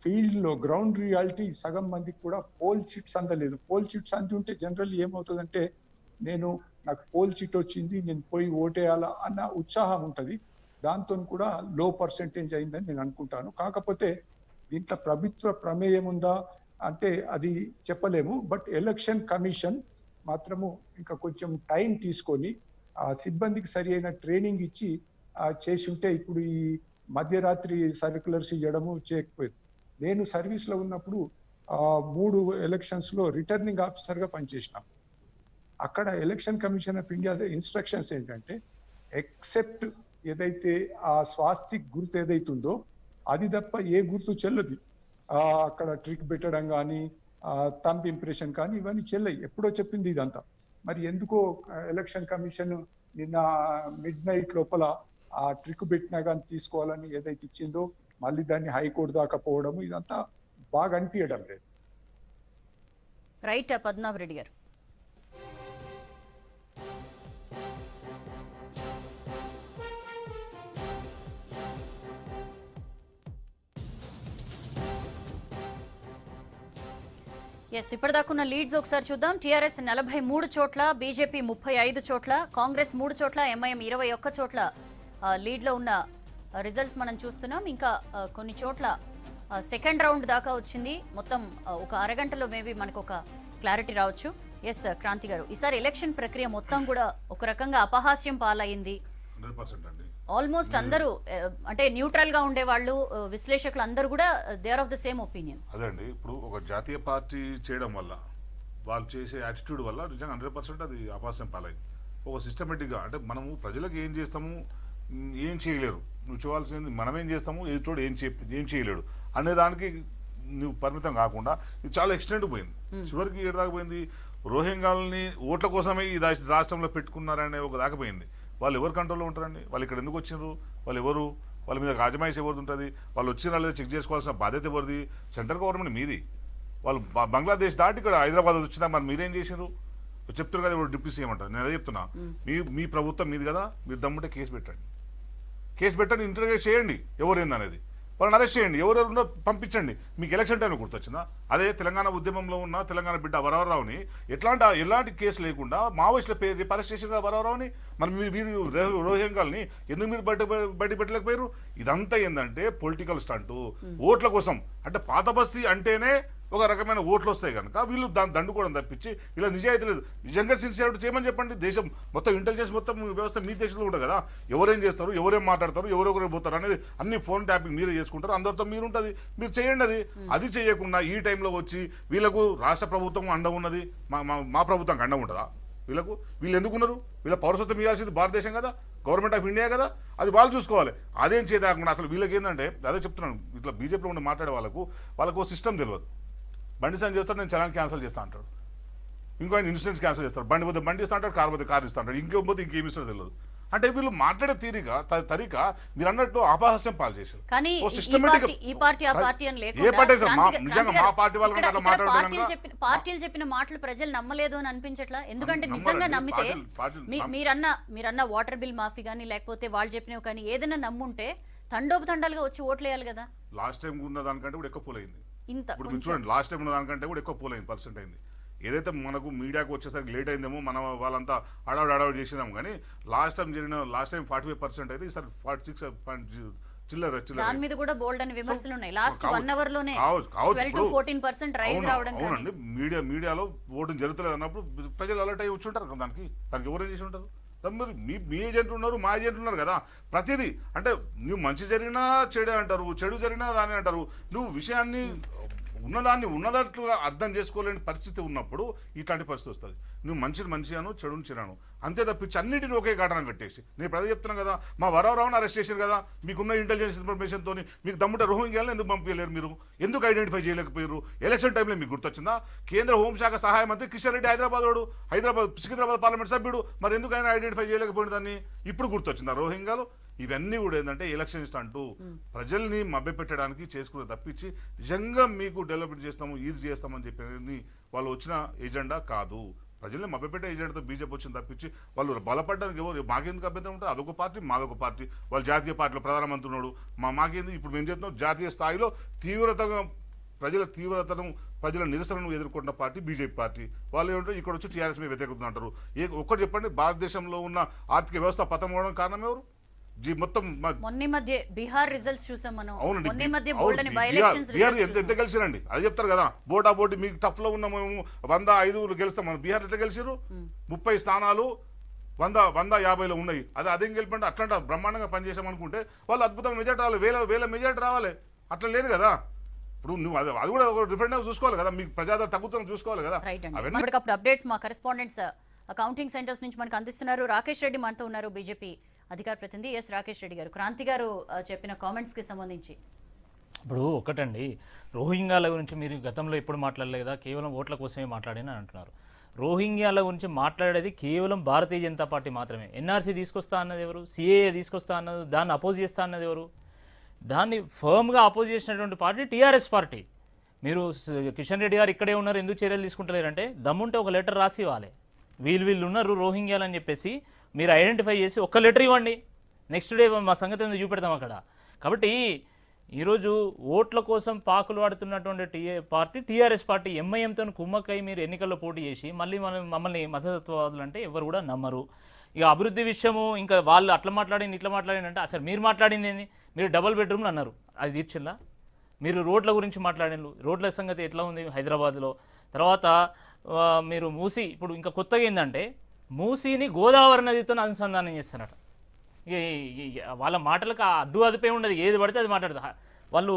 F: ఫీల్డ్ లో గ్రౌండ్ రియాలిటీ సగం మందికి కూడా పోల్ చిట్స్ అందలేదు. పోల్ చిట్స్ అంది ఉంటే జనరల్ ఏమవుతుందంటే నాకు పోల్ చిట్ వచ్చింది, నేను పోయి ఓటేయాలా అన్న ఉత్సాహం ఉంటుంది. దాంతో కూడా లో పర్సెంటేజ్ అయిందని నేను అనుకుంటాను. కాకపోతే దీంట్లో ప్రభుత్వ ప్రమేయం ఉందా అంటే అది చెప్పలేము. బట్ ఎలక్షన్ కమిషన్ మాత్రము ఇంకా కొంచెం టైం తీసుకొని ఆ సిబ్బందికి సరి అయిన ట్రైనింగ్ ఇచ్చి చేసి ఉంటే ఇప్పుడు ఈ మధ్యరాత్రి సర్క్యులర్స్ ఇవ్వడము చేయకపోయేది. నేను సర్వీస్ లో ఉన్నప్పుడు 3 ఎలక్షన్స్ లో రిటర్నింగ్ ఆఫీసర్ గా పనిచేసినాం. అక్కడ election commission of India instructions ఏంటంటే ఎక్సెప్ట్ ఏదైతే ఆ స్వాస్తిక్ గుర్తు ఏదైతుందో అది తప్ప ఏ గుర్తు చెల్లదు. అక్కడ ట్రిక్ పెట్టడం కానీ థంబ్ ఇంప్రెషన్ కానీ ఇవన్నీ చెల్లయి. ఎప్పుడో చెప్పింది ఇదంతా. మరి ఎందుకో ఎలక్షన్ కమిషన్ నిన్న మిడ్ నైట్ లోపల ఆ ట్రిక్ పెట్టినా కానీ తీసుకోవాలని ఏదైతే ఇచ్చిందో మళ్ళీ దాన్ని హైకోర్టు దాకా పోవడం ఇదంతా బాగా అనిపించడం లేదు.
A: రైట్ పద్మనాభ రెడ్డి గారు. ఎస్, ఇప్పటిదాకున్న లీడ్స్ ఒకసారి చూద్దాం. టీఆర్ఎస్ 43 చోట్ల, బీజేపీ 35 చోట్ల, కాంగ్రెస్ 3 చోట్ల, ఎంఐఎం 21 చోట్ల లీడ్లో ఉన్న రిజల్ట్స్ మనం చూస్తున్నాం. ఇంకా కొన్ని చోట్ల సెకండ్ రౌండ్ దాకా వచ్చింది. మొత్తం ఒక అరగంటలో మేబీ మనకు ఒక క్లారిటీ రావచ్చు. ఎస్ క్రాంతి గారు, ఈసారి ఎలక్షన్ ప్రక్రియ మొత్తం కూడా ఒక రకంగా అపహాస్యం పాలైంది.
B: 100% అండి.
A: ఆల్మోస్ట్ అందరూ అంటే న్యూట్రల్ గా ఉండే వాళ్ళు, విశ్లేషకులు అందరూ కూడా they are of the same opinion.
B: అదండి, ఇప్పుడు ఒక జాతీయ పార్టీ చేయడం వల్ల వాళ్ళు చేసే యాటిట్యూడ్ వల్ల నిజంగా 100% అది అపాస్యం పాలైంది. ఒక సిస్టమేటిక్గా అంటే మనము ప్రజలకు ఏం చేస్తాము, ఏం చేయలేరు, నువ్వు చేయాల్సింది మనమేం చేస్తాము, ఎదుటోడు ఏం చేయలేడు అనే దానికి నువ్వు పరిమితం కాకుండా ఇది చాలా ఎక్స్టెండ్ పోయింది. చివరికి ఏడు దాకా పోయింది, రోహింగ్యాలని ఓట్ల కోసమే ఈ రాష్ట్రంలో పెట్టుకున్నారనే ఒక దాకా పోయింది. వాళ్ళు ఎవరు కంట్రోల్లో ఉంటారండి? వాళ్ళు ఇక్కడ ఎందుకు వచ్చినారు? వాళ్ళు ఎవరు? వాళ్ళ మీద రాజమాయిషి ఎవరిది ఉంటుంది? వాళ్ళు వచ్చినా లేదా చెక్ చేసుకోవాల్సిన బాధ్యత ఎవరిది? సెంట్రల్ గవర్నమెంట్ మీది. వాళ్ళు బంగ్లాదేశ్ దాటి ఇక్కడ హైదరాబాద్ వచ్చినా మరి మీరేం చేసినారు? చెప్తారు కదా ఇప్పుడు డిప్యూటీ సీఎం అంటారు. నేను అదే చెప్తున్నా, మీ ప్రభుత్వం మీది కదా, మీరు దమ్ముంటే కేసు పెట్టండి, ఇంటర్వ్యూ చేయండి ఎవరేందనేది, వాళ్ళని అరెస్ట్ చేయండి, ఎవరెవరున్నా పంపించండి. మీకు ఎలక్షన్ టైంలో గుర్తొచ్చిందా? అదే తెలంగాణ ఉద్యమంలో ఉన్న తెలంగాణ బిడ్డ వరవరరావుని ఎలాంటి కేసు లేకుండా మావోయిస్టుల పేరు చెప్పి అరెస్ట్ చేసిన వరవరరావుని మరి మీరు రోహింగ్యాలని ఎందుకు మీరు బయట పెట్టలేకపోయారు? ఇదంతా ఏంటంటే పొలిటికల్ స్టంటు, ఓట్ల కోసం. అంటే పాత బస్తీ అంటేనే ఒక రకమైన ఓట్లు వస్తాయి కనుక వీళ్ళు దాన్ని దండుకోవడం తప్పించి ఇలా నిజాయితీ లేదు. నిజంగా సిన్సియర్ చేయమని చెప్పండి. దేశం మొత్తం ఇంటెలిజెన్స్ మొత్తం వ్యవస్థ మీ దేశంలో ఉంటుంది కదా, ఎవరేం చేస్తారు, ఎవరేం మాట్లాడతారు, ఎవరెవరు పోతారు అనేది అన్ని ఫోన్ ట్యాపింగ్ మీరే చేసుకుంటారు, అందరితో మీరు ఉంటుంది, మీరు చేయండి. అది చేయకుండా ఈ టైంలో వచ్చి వీళ్ళకు రాష్ట్ర ప్రభుత్వం అండ ఉన్నది, మా ప్రభుత్వానికి అండ ఉంటుందా? వీళ్ళు ఎందుకున్నారు? వీళ్ళ పౌరసత్వం ఇవ్వాల్సింది భారతదేశం కదా, గవర్నమెంట్ ఆఫ్ ఇండియా కదా, అది వాళ్ళు చూసుకోవాలి. అదేం చేయకుండా అసలు వీళ్ళకి ఏంటంటే అదే చెప్తున్నాను, ఇట్లా బీజేపీలో ఉండి మాట్లాడే వాళ్ళకు సిస్టమ్ తెలియదు. బండి సంజయ్ చేస్తాడు, నేను చలాన్ క్యాన్సిల్ చేస్తా అంటాడు, ఇంకో ఆయన ఇన్సూరెన్స్ క్యాన్సిల్ చేస్తాడు, బండి పోతే బండి ఇస్తా అంటాడు, కారు పోతే కారు ఇస్తా అంటాడు, ఇంకేం పోతే ఇంకేమి ఇస్తాడో తెలియదు. అంటే వీళ్ళు మాట్లాడే తరీక మీరు అన్నట్టు అపహాస్యం పాలు చేశారు.
A: కానీ ఈ పార్టీ ఆ పార్టీ అని పార్టీలు చెప్పిన మాటలు ప్రజలు నమ్మలేదు అని అనిపించట్లా? ఎందుకంటే నిజంగా నమ్మితే మీరన్న వాటర్ బిల్ మాఫీ కానీ లేకపోతే వాళ్ళు చెప్పినవి కానీ ఏదైనా నమ్ముంటే తండోపతండాలుగా వచ్చి ఓట్లు వేయాలి కదా.
B: లాస్ట్ టైం ఉన్న దానికంటే కూడా ఎక్కువ పోలైంది. ఇప్పుడు మీరు చూడండి, లాస్ట్ టైం ఉన్న దానికంటే కూడా ఎక్కువ పోలైంది, పర్సెంట్ అయింది. ఏదైతే మనకు మీడియాకు వచ్చేసరికి లేట్ అయిందేమో, మనం వాళ్ళంతా అడావుడు చేసినాము. కానీ లాస్ట్ టైం 45% అయితే ఈసారి 46 చిల్లర.
A: దాని మీద కూడా బోల్డ్ అని విమర్శలు ఉన్నాయి. లాస్ట్ 1 అవర్ లోనే 12 to 14% రైజ్ రావడం.
B: అవునండి, మీడియాలో ఓటింగ్ జరుగుతలేదు అన్నప్పుడు ప్రజలు అలర్ట్ అయ్యి వచ్చి ఉంటారు. దానికి ఎవరేం చేసి ఉంటారు? మరి మీ ఏజెంట్ ఉన్నారు, మా ఏజెంట్ ఉన్నారు కదా. ప్రతిదీ అంటే నువ్వు మంచి జరిగినా చెడు అంటారు, చెడు జరిగినా దాని అంటారు. నువ్వు విషయాన్ని ఉన్నదాన్ని ఉన్నదట్లుగా అర్థం చేసుకోలేని పరిస్థితి ఉన్నప్పుడు ఇట్లాంటి పరిస్థితి వస్తుంది. నువ్వు మంచి అను, చెడుని చెడాను, అంతే తప్పించి అన్నిటిని ఒకే కాటనం కట్టేసి. నేను ప్రతి చెప్తున్నాను కదా, మా వరవరావుని అరెస్ట్ చేశారు కదా, మీకున్న ఇంటెలిజెన్స్ ఇన్ఫర్మేషన్తో మీకు దమ్ముంటే రోహింగ్యాలను ఎందుకు పంపించలేరు? మీరు ఎందుకు ఐడెంటిఫై చేయలేకపోయారు? ఎలక్షన్ టైంలో మీకు గుర్తొచ్చిందా? కేంద్ర హోంశాఖ సహాయ మంత్రి కిషన్ రెడ్డి సికింద్రాబాద్ పార్లమెంట్ సభ్యుడు, మరి ఎందుకు ఆయన ఐడెంటిఫై చేయలేకపోయిన దాన్ని ఇప్పుడు గుర్తొచ్చిందా రోహింగ్యాలు? ఇవన్నీ కూడా ఏంటంటే ఎలక్షన్స్ అంటూ ప్రజల్ని మభ్యపెట్టడానికి చేసుకునే తప్పించి నిజంగా మీకు డెవలప్మెంట్ చేస్తాము, ఈజీ చేస్తామని చెప్పి వాళ్ళు వచ్చిన ఎజెండా కాదు. ప్రజల్ని మభ్యపెట్టే ఏజెండాతో బీజేపీ వచ్చింది తప్పించి వాళ్ళు బలపడడానికి ఎవరు మాకెందుకు అభ్యంతరం ఉంటుంది? అదొక పార్టీ, మాదొక పార్టీ. వాళ్ళు జాతీయ పార్టీలో ప్రధానమంత్రి ఉన్నాడు, మాకేంది? ఇప్పుడు మేము చేస్తున్నాం జాతీయ స్థాయిలో ప్రజల నిరసనను ఎదుర్కొన్న పార్టీ బీజేపీ పార్టీ. వాళ్ళు ఏమంటారు, ఇక్కడ వచ్చి టీఆర్ఎస్ మీద వ్యతిరేకత అంటారు. ఒక్కటి చెప్పండి, భారతదేశంలో ఉన్న ఆర్థిక వ్యవస్థ పతనం అవడం కారణం ఎవరు? మొత్తం
A: మొన్న మధ్య బీహార్ రిజల్ట్స్ చూసాం మనం.
B: అవునండి.
A: మొన్న మధ్య
B: అవును,
A: బోల్డ్ అని బై ఎలక్షన్స్
B: బీహార్ ఎంత గెలిచారండి అది చెప్తారు కదా. బోటా బోటి మీకు టఫ్ లో ఉన్న మేము 105 గెలుస్తాం. మన బీహార్ ఎట్లా గెలిచారు? 30 స్థానాలు 150లో ఉన్నాయి. అదేం గెలిపండి అట్లా బ్రహ్మాండంగా పనిచేసాం అనుకుంటే వాళ్ళు అద్భుతమైన మెజార్టీ రావాలి, వేల మెజార్టీ రావాలి. అట్లా లేదు కదా. ఇప్పుడు నువ్వు అది కూడా ఒక డిఫరెంట్ చూసుకోవాలి కదా, మీకు ప్రజాదరణ తగ్గుతున్న చూసుకోవాలి కదా.
A: రైట్ అండి. అప్పటికప్పుడు అప్డేట్స్ మా కరెస్పాండెంట్స్ కౌంటింగ్ సెంటర్స్ నుంచి మనకు అందిస్తున్నారు. రాకేష్ రెడ్డి మనతో ఉన్నారు, బీజేపీ అధికార ప్రతినిధి. ఎస్ రాకేష్ రెడ్డి గారు, క్రాంతి గారు చెప్పిన కామెంట్స్ కి సంబంధించి
E: ఇప్పుడు ఒకటండి, రోహింగ్యాల గురించి మీరు గతంలో ఎప్పుడు మాట్లాడలేదా? కేవలం ఓట్ల కోసమే మాట్లాడిన అంటున్నారు. రోహింగ్యాల గురించి మాట్లాడేది కేవలం భారతీయ జనతా పార్టీ మాత్రమే. ఎన్ఆర్సీ తీసుకొస్తా అన్నది ఎవరు? సిఏఏ తీసుకొస్తా అన్నది, దాన్ని అపోజ్ చేస్తా అన్నది ఎవరు? దాన్ని ఫర్మ్గా అపోజ్ చేసినటువంటి పార్టీ టీఆర్ఎస్ పార్టీ. మీరు కిషన్ రెడ్డి గారు ఇక్కడే ఉన్నారు, ఎందుకు చర్యలు తీసుకుంటలేరంటే దమ్ముంటే ఒక లెటర్ రాసి ఇవ్వాలి. వీళ్ళు ఉన్నారు రోహింగ్యాలు అని చెప్పేసి మీరు ఐడెంటిఫై చేసి ఒక్క లెటర్ ఇవ్వండి, నెక్స్ట్ డే మా సంగతి ఎందుకు చూపెడతాం అక్కడ. కాబట్టి ఈరోజు ఓట్ల కోసం పాకులు ఆడుతున్నటువంటి పార్టీ టీఆర్ఎస్ పార్టీ. ఎంఐఎంతో కుమ్మక్కై మీరు ఎన్నికల్లో పోటీ చేసి మళ్ళీ మమ్మల్ని మతతత్వవాదులు అంటే ఎవరు కూడా నమ్మరు. ఇక అభివృద్ధి విషయము ఇంకా వాళ్ళు అట్లా మాట్లాడింది ఇట్లా మాట్లాడిందంటే అసలు మీరు మాట్లాడింది ఏంది? మీరు డబుల్ బెడ్రూమ్లు అన్నారు, అది తీర్చిందా? మీరు రోడ్ల గురించి మాట్లాడినారు, రోడ్ల సంగతి ఎట్లా ఉంది హైదరాబాద్లో? తర్వాత మీరు మూసీ, ఇప్పుడు ఇంకా కొత్తగా ఏంటంటే మూసీని గోదావరి నదితో అనుసంధానం చేస్తున్నట్టు. వాళ్ళ మాటలకు అడ్డు అదుపే ఉండదు, ఏది పడితే అది మాట్లాడదు. వాళ్ళు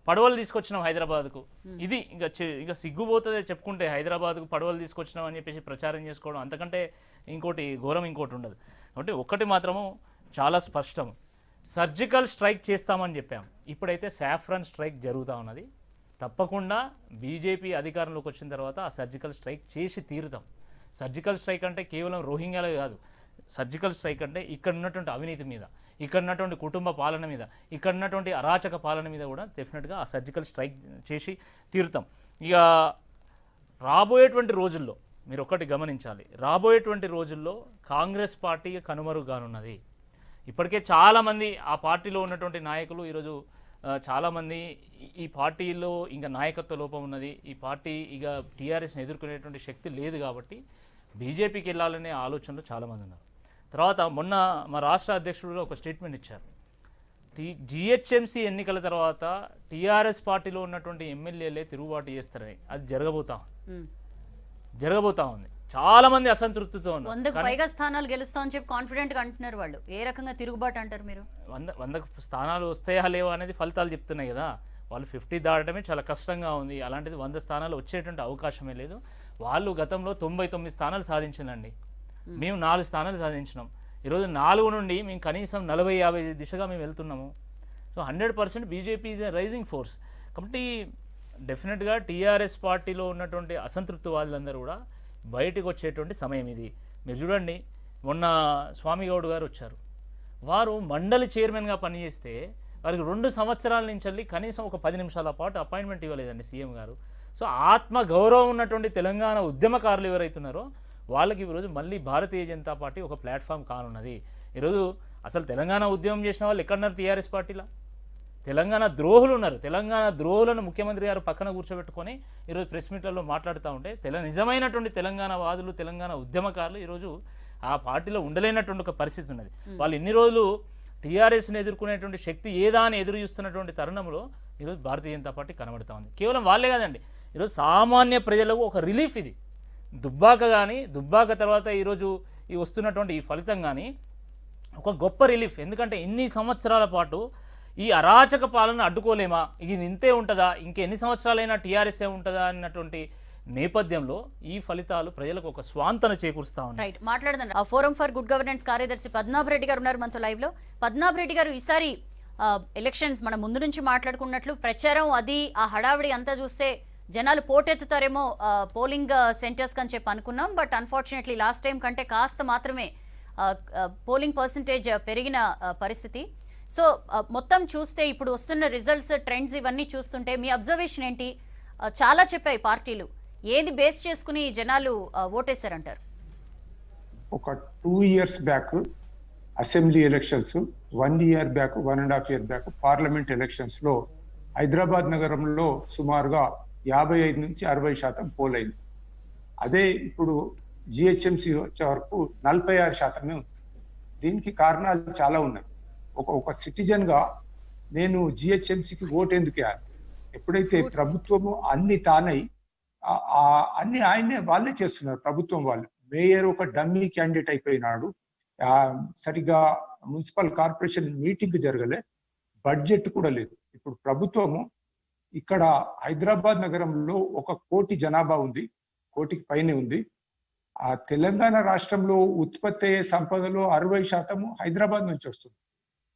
E: పడవలు తీసుకొచ్చినాం హైదరాబాద్కు, ఇది ఇంకా సిగ్గుపోతుంది చెప్పుకుంటే. హైదరాబాద్కు పడవలు తీసుకొచ్చినాం అని చెప్పేసి ప్రచారం చేసుకోవడం, అంతకంటే ఇంకోటి ఘోరం ఇంకోటి ఉండదు. కాబట్టి ఒక్కటి మాత్రము చాలా స్పష్టం, సర్జికల్ స్ట్రైక్ చేస్తామని చెప్పాం. ఇప్పుడైతే సాఫ్రాన్ స్ట్రైక్ జరుగుతూ ఉన్నది. తప్పకుండా బీజేపీ అధికారంలోకి వచ్చిన తర్వాత ఆ సర్జికల్ స్ట్రైక్ చేసి తీరుతాం. సర్జికల్ స్ట్రైక్ అంటే కేవలం రోహింగ్యాలే కాదు, సర్జికల్ స్ట్రైక్ అంటే ఇక్కడ ఉన్నటువంటి అవినీతి మీద, ఇక్కడ ఉన్నటువంటి కుటుంబ పాలన మీద, ఇక్కడ ఉన్నటువంటి అరాచక పాలన మీద కూడా డెఫినెట్గా ఆ సర్జికల్ స్ట్రైక్ చేసి తీరుతాం. ఇక రాబోయేటువంటి రోజుల్లో మీరు ఒక్కటి గమనించాలి, రాబోయేటువంటి రోజుల్లో కాంగ్రెస్ పార్టీ కనుమరుగానున్నది. ఇప్పటికే చాలామంది ఆ పార్టీలో ఉన్నటువంటి నాయకులు ఈరోజు చాలామంది ఈ పార్టీలో ఇంకా నాయకత్వ లోపం ఉన్నది, ఈ పార్టీ ఇక టీఆర్ఎస్ని ఎదుర్కొనేటువంటి శక్తి లేదు కాబట్టి బీజేపీకి వెళ్ళాలనే ఆలోచనలు చాలామంది ఉన్నారు. తర్వాత మొన్న మా రాష్ట్ర అధ్యక్షుడు ఒక స్టేట్మెంట్ ఇచ్చారు, జిహెచ్ఎంసీ ఎన్నికల తర్వాత టీఆర్ఎస్ పార్టీలో ఉన్నటువంటి ఎమ్మెల్యేలే తిరుగుబాటు చేస్తారని. అది జరగబోతా ఉంది. చాలా మంది అసంతృప్తితో ఉన్నారు.
A: 100కు పైగా స్థానాలు గెలుస్తామని చెప్పి కాన్ఫిడెంట్ గా అంటున్నారు వాళ్ళు. ఏ రకంగా తిరుగుబాటు అంటారు మీరు?
E: 100 స్థానాలు వస్తాయా లేవా అనేది ఫలితాలు చెప్తున్నాయి కదా. వాళ్ళు 50 దాటమే చాలా కష్టంగా ఉంది. అలాంటిది 100 స్థానాలు వచ్చేటువంటి అవకాశమే లేదు. వాళ్ళు గతంలో 99 స్థానాలు సాధించిందండి, మేము 4 స్థానాలు సాధించినాం. ఈరోజు 4 నుండి మేము కనీసం 40-50 దిశగా మేము వెళ్తున్నాము. So 100% BJP is a rising force. కాబట్టి డెఫినెట్గా టీఆర్ఎస్ పార్టీలో ఉన్నటువంటి అసంతృప్తి వాళ్ళందరూ కూడా బయటకు వచ్చేటువంటి సమయం ఇది. మీరు చూడండి, మొన్న స్వామి గౌడ్ గారు వచ్చారు, వారు మండలి చైర్మన్గా పనిచేస్తే వారికి 2 సంవత్సరాల నుంచి వెళ్ళి కనీసం ఒక 10 నిమిషాల పాటు అపాయింట్మెంట్ ఇవ్వలేదండి సీఎం గారు. సో ఆత్మ గౌరవం ఉన్నటువంటి తెలంగాణ ఉద్యమకారులు ఎవరైతున్నారో వాళ్ళకి ఈరోజు మళ్ళీ భారతీయ జనతా పార్టీ ఒక ప్లాట్ఫామ్ కానున్నది. ఈరోజు అసలు తెలంగాణ ఉద్యమం చేసిన వాళ్ళు ఎక్కడున్నారు టీఆర్ఎస్ పార్టీలో? తెలంగాణ ద్రోహులు ఉన్నారు. తెలంగాణ ద్రోహులను ముఖ్యమంత్రి గారు పక్కన కూర్చోబెట్టుకొని ఈరోజు ప్రెస్ మీట్లలో మాట్లాడుతూ ఉంటే నిజమైనటువంటి తెలంగాణ వాదులు, తెలంగాణ ఉద్యమకారులు ఈరోజు ఆ పార్టీలో ఉండలేనటువంటి ఒక పరిస్థితి ఉన్నది. వాళ్ళు ఇన్ని రోజులు టీఆర్ఎస్ని ఎదుర్కొనేటువంటి శక్తి ఏదా అని ఎదురు చూస్తున్నటువంటి తరుణంలో ఈరోజు భారతీయ జనతా పార్టీ కనబడుతూ ఉంది. కేవలం వాళ్ళే కాదండి, ఈరోజు సామాన్య ప్రజలకు ఒక రిలీఫ్ ఇది. దుబ్బాక తర్వాత ఈరోజు ఈ వస్తున్నటువంటి ఈ ఫలితం కానీ ఒక గొప్ప రిలీఫ్. ఎందుకంటే ఇన్ని సంవత్సరాల పాటు ఈ అరాచక పాలన అడ్డుకోలేమా, ఇది ఇంతే ఉంటుందా, ఇంకెన్ని సంవత్సరాలైనా టీఆర్ఎస్ఏ ఉంటుందా అన్నటువంటి నేపథ్యంలో ఈ ఫలితాలు ప్రజలకు ఒక స్వాంతన చేకూరుస్తా ఉన్నాయి.
A: రైట్, మాట్లాడదాం. ఫోరం ఫర్ గుడ్ గవర్నెన్స్ కార్యదర్శి పద్మనాభ రెడ్డి గారు ఉన్నారు మనతో లైవ్ లో. పద్మనాభ రెడ్డి గారు, ఈసారి ఎలక్షన్స్ మనం ముందు నుంచి మాట్లాడుకున్నట్లు ప్రచారం అది ఆ హడావిడి అంతా చూస్తే జనాలు పోటెత్తుతారేమో పోలింగ్ సెంటర్స్ అని చెప్పి అనుకున్నాం. బట్ అన్ఫార్చునేట్లీ లాస్ట్ టైం కంటే కాస్త మాత్రమే పోలింగ్ పర్సంటేజ్ పెరిగిన పరిస్థితి. సో మొత్తం చూస్తే ఇప్పుడు వస్తున్న రిజల్ట్స్, ట్రెండ్స్ ఇవన్నీ చూస్తుంటే మీ అబ్జర్వేషన్ ఏంటి? చాలా చెప్పాయి పార్టీలు, ఏది బేస్ చేసుకుని జనాలు ఓటేశారంటారు?
F: ఒక 2 years back assembly elections, 1 year back, 1.5 year back parliament elections లో హైదరాబాద్ నగరంలో సుమారుగా 55 నుంచి 60% పోల్ అయింది. అదే ఇప్పుడు జిహెచ్ఎంసీ వచ్చే వరకు 46% ఉంది. దీనికి కారణాలు చాలా ఉన్నాయి. ఒక సిటిజన్ గా నేను జిహెచ్ఎంసీకి ఓటు ఎందుకు వేయాలి? ఎప్పుడైతే
A: Fruits.
F: ప్రభుత్వము అన్ని తానై అన్ని ఆయనే వాళ్ళే చేస్తున్నారు, ప్రభుత్వం వాళ్ళు. మేయర్ ఒక డమ్మీ క్యాండిడేట్ అయిపోయినాడు. సరిగా మున్సిపల్ కార్పొరేషన్ మీటింగ్ జరగలే, బడ్జెట్ కూడా లేదు. ఇప్పుడు ప్రభుత్వము ఇక్కడ హైదరాబాద్ నగరంలో 1 కోటి జనాభా ఉంది, కోటికి పైనే ఉంది. ఆ తెలంగాణ రాష్ట్రంలో ఉత్పత్తి అయ్యే సంపదలో 60% హైదరాబాద్ నుంచి వస్తుంది.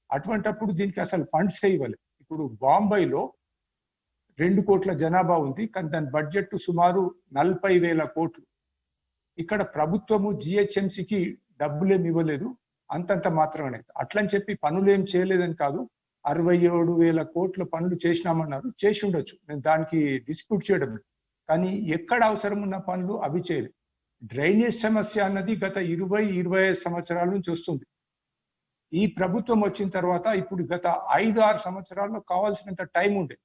F: అటువంటప్పుడు దీనికి అసలు ఫండ్స్ ఇవ్వాలి. ఇప్పుడు బాంబేలో 2 కోట్ల జనాభా ఉంది, కానీ దాని బడ్జెట్ సుమారు 40,000 కోట్లు. ఇక్కడ ప్రభుత్వము జిహెచ్ఎంసీకి డబ్బులేమి ఇవ్వలేదు, అంతంత మాత్రమే. అట్లని చెప్పి పనులు ఏం చేయలేదని కాదు, 67,000 కోట్ల పనులు చేసినామన్నారు, చేసి ఉండొచ్చు, నేను దానికి డిస్ప్యూట్ చేయడం లేదు. కానీ ఎక్కడ అవసరం ఉన్న పనులు అవి చేయలేదు. డ్రైనేజ్ సమస్య అన్నది గత 20-25 సంవత్సరాల నుంచి వస్తుంది. ఈ ప్రభుత్వం వచ్చిన తర్వాత ఇప్పుడు గత 5-6 సంవత్సరాల్లో కావాల్సినంత టైం ఉండే.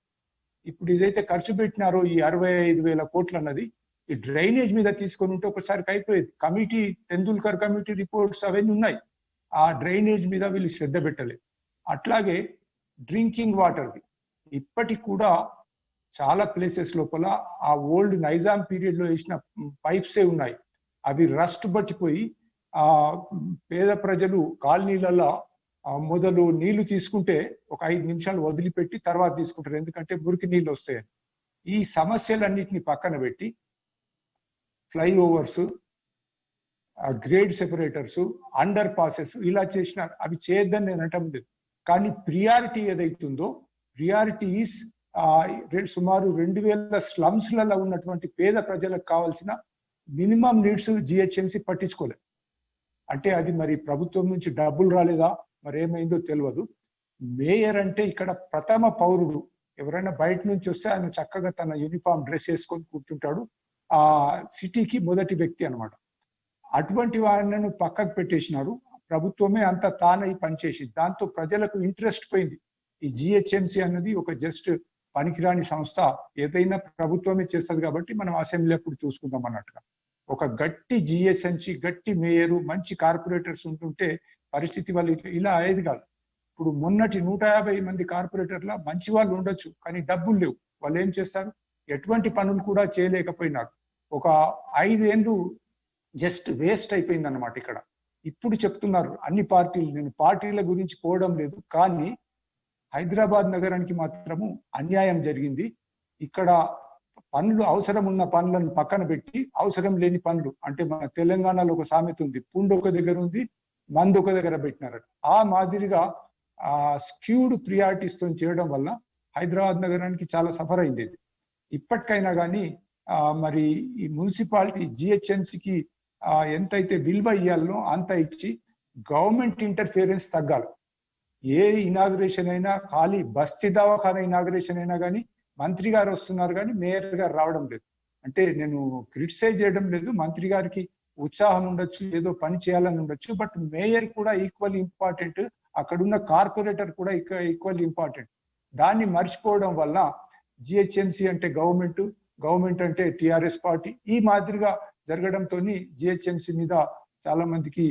F: ఇప్పుడు ఇదైతే ఖర్చు పెట్టినారో ఈ 65,000 కోట్లు అన్నది ఈ డ్రైనేజ్ మీద తీసుకొని ఉంటే ఒకసారికి అయిపోయేది. కమిటీ, తెందుల్కర్ కమిటీ రిపోర్ట్స్ అవన్నీ ఉన్నాయి. ఆ డ్రైనేజ్ మీద వీళ్ళు శ్రద్ధ పెట్టలేదు. అట్లాగే డ్రింకింగ్ వాటర్ ఇప్పటికి కూడా చాలా ప్లేసెస్ లోపల ఆ ఓల్డ్ నైజాం పీరియడ్ లో వేసిన పైప్సే ఉన్నాయి. అవి రస్ట్ పట్టిపోయి ఆ పేద ప్రజలు కాలనీలలో మొదలు నీళ్లు తీసుకుంటే ఒక 5 నిమిషాలు వదిలిపెట్టి తర్వాత తీసుకుంటారు, ఎందుకంటే మురికి నీళ్ళు వస్తాయని. ఈ సమస్యలన్నిటిని పక్కన పెట్టి flyovers, grade separators, under passes ఇలా చేసిన అవి చేయొద్దని నేను అంటాం లేదు. కానీ ప్రియారిటీ ఏదైతుందో, ప్రియారిటీ ఈస్ సుమారు 2,000 స్లమ్స్లలో ఉన్నటువంటి పేద ప్రజలకు కావాల్సిన మినిమం నీడ్స్ జిహెచ్ఎంసీ పట్టించుకోలేదు. అంటే అది మరి ప్రభుత్వం నుంచి డబ్బులు రాలేదా, మరి ఏమైందో తెలియదు. మేయర్ అంటే ఇక్కడ ప్రథమ పౌరుడు. ఎవరైనా బయట నుంచి వస్తే ఆయన చక్కగా తన యూనిఫామ్ డ్రెస్ వేసుకొని కూర్చుంటాడు, ఆ సిటీకి మొదటి వ్యక్తి అన్నమాట. అటువంటి వారిని పక్కకు పెట్టేసినారు. ప్రభుత్వమే అంత తానై పనిచేసింది. దాంతో ప్రజలకు ఇంట్రెస్ట్ పోయింది. ఈ జిహెచ్ఎంసీ అన్నది ఒక జస్ట్ పనికిరాని సంస్థ, ఏదైనా ప్రభుత్వమే చేస్తుంది కాబట్టి మనం అసెంబ్లీ అప్పుడు చూసుకుందాం అన్నట్టుగా. ఒక గట్టి జిహెచ్ఎంసీ, గట్టి మేయరు, మంచి కార్పొరేటర్స్ ఉంటుంటే పరిస్థితి వాళ్ళు ఇలా అయ్యేది కాదు. ఇప్పుడు మొన్నటి 150 మంది కార్పొరేటర్ల మంచి వాళ్ళు ఉండొచ్చు, కానీ డబ్బులు లేవు. వాళ్ళు ఏం చేస్తారు? ఎటువంటి పనులు కూడా చేయలేకపోయినారు. ఒక 5 ఏళ్ళు జస్ట్ వేస్ట్ అయిపోయింది అన్నమాట ఇక్కడ. ఇప్పుడు చెప్తున్నారు అన్ని పార్టీలు, నేను పార్టీల గురించి పోవడం లేదు, కానీ హైదరాబాద్ నగరానికి మాత్రము అన్యాయం జరిగింది. ఇక్కడ పనులు, అవసరం ఉన్న పనులను పక్కన పెట్టి అవసరం లేని పనులు, అంటే మన తెలంగాణలో ఒక సామెత ఉంది, పుండు ఒక దగ్గర ఉంది, మందు ఒక దగ్గర పెట్టినారు. ఆ మాదిరిగా స్క్యూడ్ ప్రియారిటీస్ తో చేయడం వల్ల హైదరాబాద్ నగరానికి చాలా సఫర్ అయింది. ఇప్పటికైనా కానీ మరి ఈ మున్సిపాలిటీ జిహెచ్ఎంసీకి ఎంతైతే విలువ ఇవ్వాలో అంత ఇచ్చి గవర్నమెంట్ ఇంటర్ఫియరెన్స్ తగ్గాలి. ఏ ఇనాగ్రేషన్ అయినా, ఖాళీ బస్తీ దవాఖానా ఇనాగ్రేషన్ అయినా కానీ మంత్రి గారు వస్తున్నారు, కానీ మేయర్ గారు రావడం లేదు. అంటే నేను క్రిటిసైజ్ చేయడం లేదు, మంత్రి గారికి ఉత్సాహం ఉండొచ్చు, ఏదో పని చేయాలని ఉండొచ్చు, బట్ మేయర్ కూడా ఈక్వల్ ఇంపార్టెంట్, అక్కడున్న కార్పొరేటర్ కూడా ఈక్వల్ ఇంపార్టెంట్. దాన్ని మర్చిపోవడం వల్ల జిహెచ్ఎంసీ అంటే గవర్నమెంట్, గవర్నమెంట్ అంటే టిఆర్ఎస్ పార్టీ, ఈ మాదిరిగా జరగడంతో జిహెచ్ఎంసీ మీద చాలా మందికి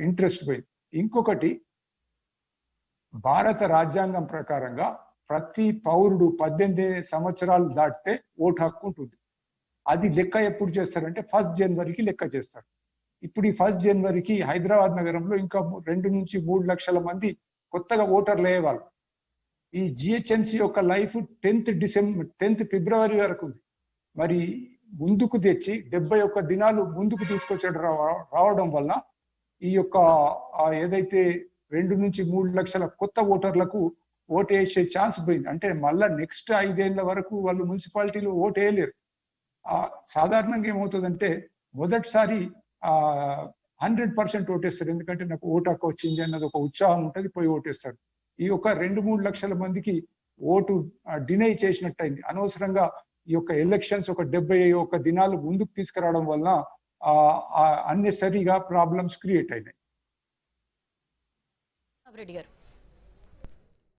F: ఇంట్రెస్ట్ పోయింది. ఇంకొకటి, భారత రాజ్యాంగం ప్రకారంగా ప్రతి పౌరుడు 18 సంవత్సరాలు దాటితే ఓటు హక్కు ఉంటుంది. అది లెక్క ఎప్పుడు చేస్తారంటే 1 జనవరికి లెక్క చేస్తారు. ఇప్పుడు ఈ 1 జనవరికి హైదరాబాద్ నగరంలో ఇంకా 2 నుంచి 3 లక్షల మంది కొత్తగా ఓటర్లు అయ్యేవాళ్ళు. ఈ జిహెచ్ఎంసీ యొక్క లైఫ్ 10th ఫిబ్రవరి వరకు ఉంది. మరి ముందుకు తెచ్చి 71 దినాలు ముందుకు తీసుకొచ్చడం రావడం వల్ల ఈ యొక్క ఏదైతే 2 నుంచి 3 లక్షల కొత్త ఓటర్లకు ఓటు వేసే ఛాన్స్ పోయింది. అంటే మళ్ళా నెక్స్ట్ 5 ఏళ్ల వరకు వాళ్ళు మున్సిపాలిటీలో ఓటు వేయలేరు. సాధారణంగా ఏమవుతుందంటే మొదటిసారి 100% ఓటేస్తారు, ఎందుకంటే నాకు ఓటు హక్కు వచ్చింది అన్నది ఒక ఉత్సాహం ఉంటుంది, పోయి ఓటేస్తారు. ఈ యొక్క 2-3 లక్షల మందికి ఓటు డినై చేసినట్టయింది. అనవసరంగా ఈ యొక్క ఎలక్షన్స్ ఒక 71 దినాలు ముందుకు తీసుకురావడం వలన అన్నెసరీగా ప్రాబ్లమ్స్ క్రియేట్ అయినాయి.
A: రెడ్డి గారు.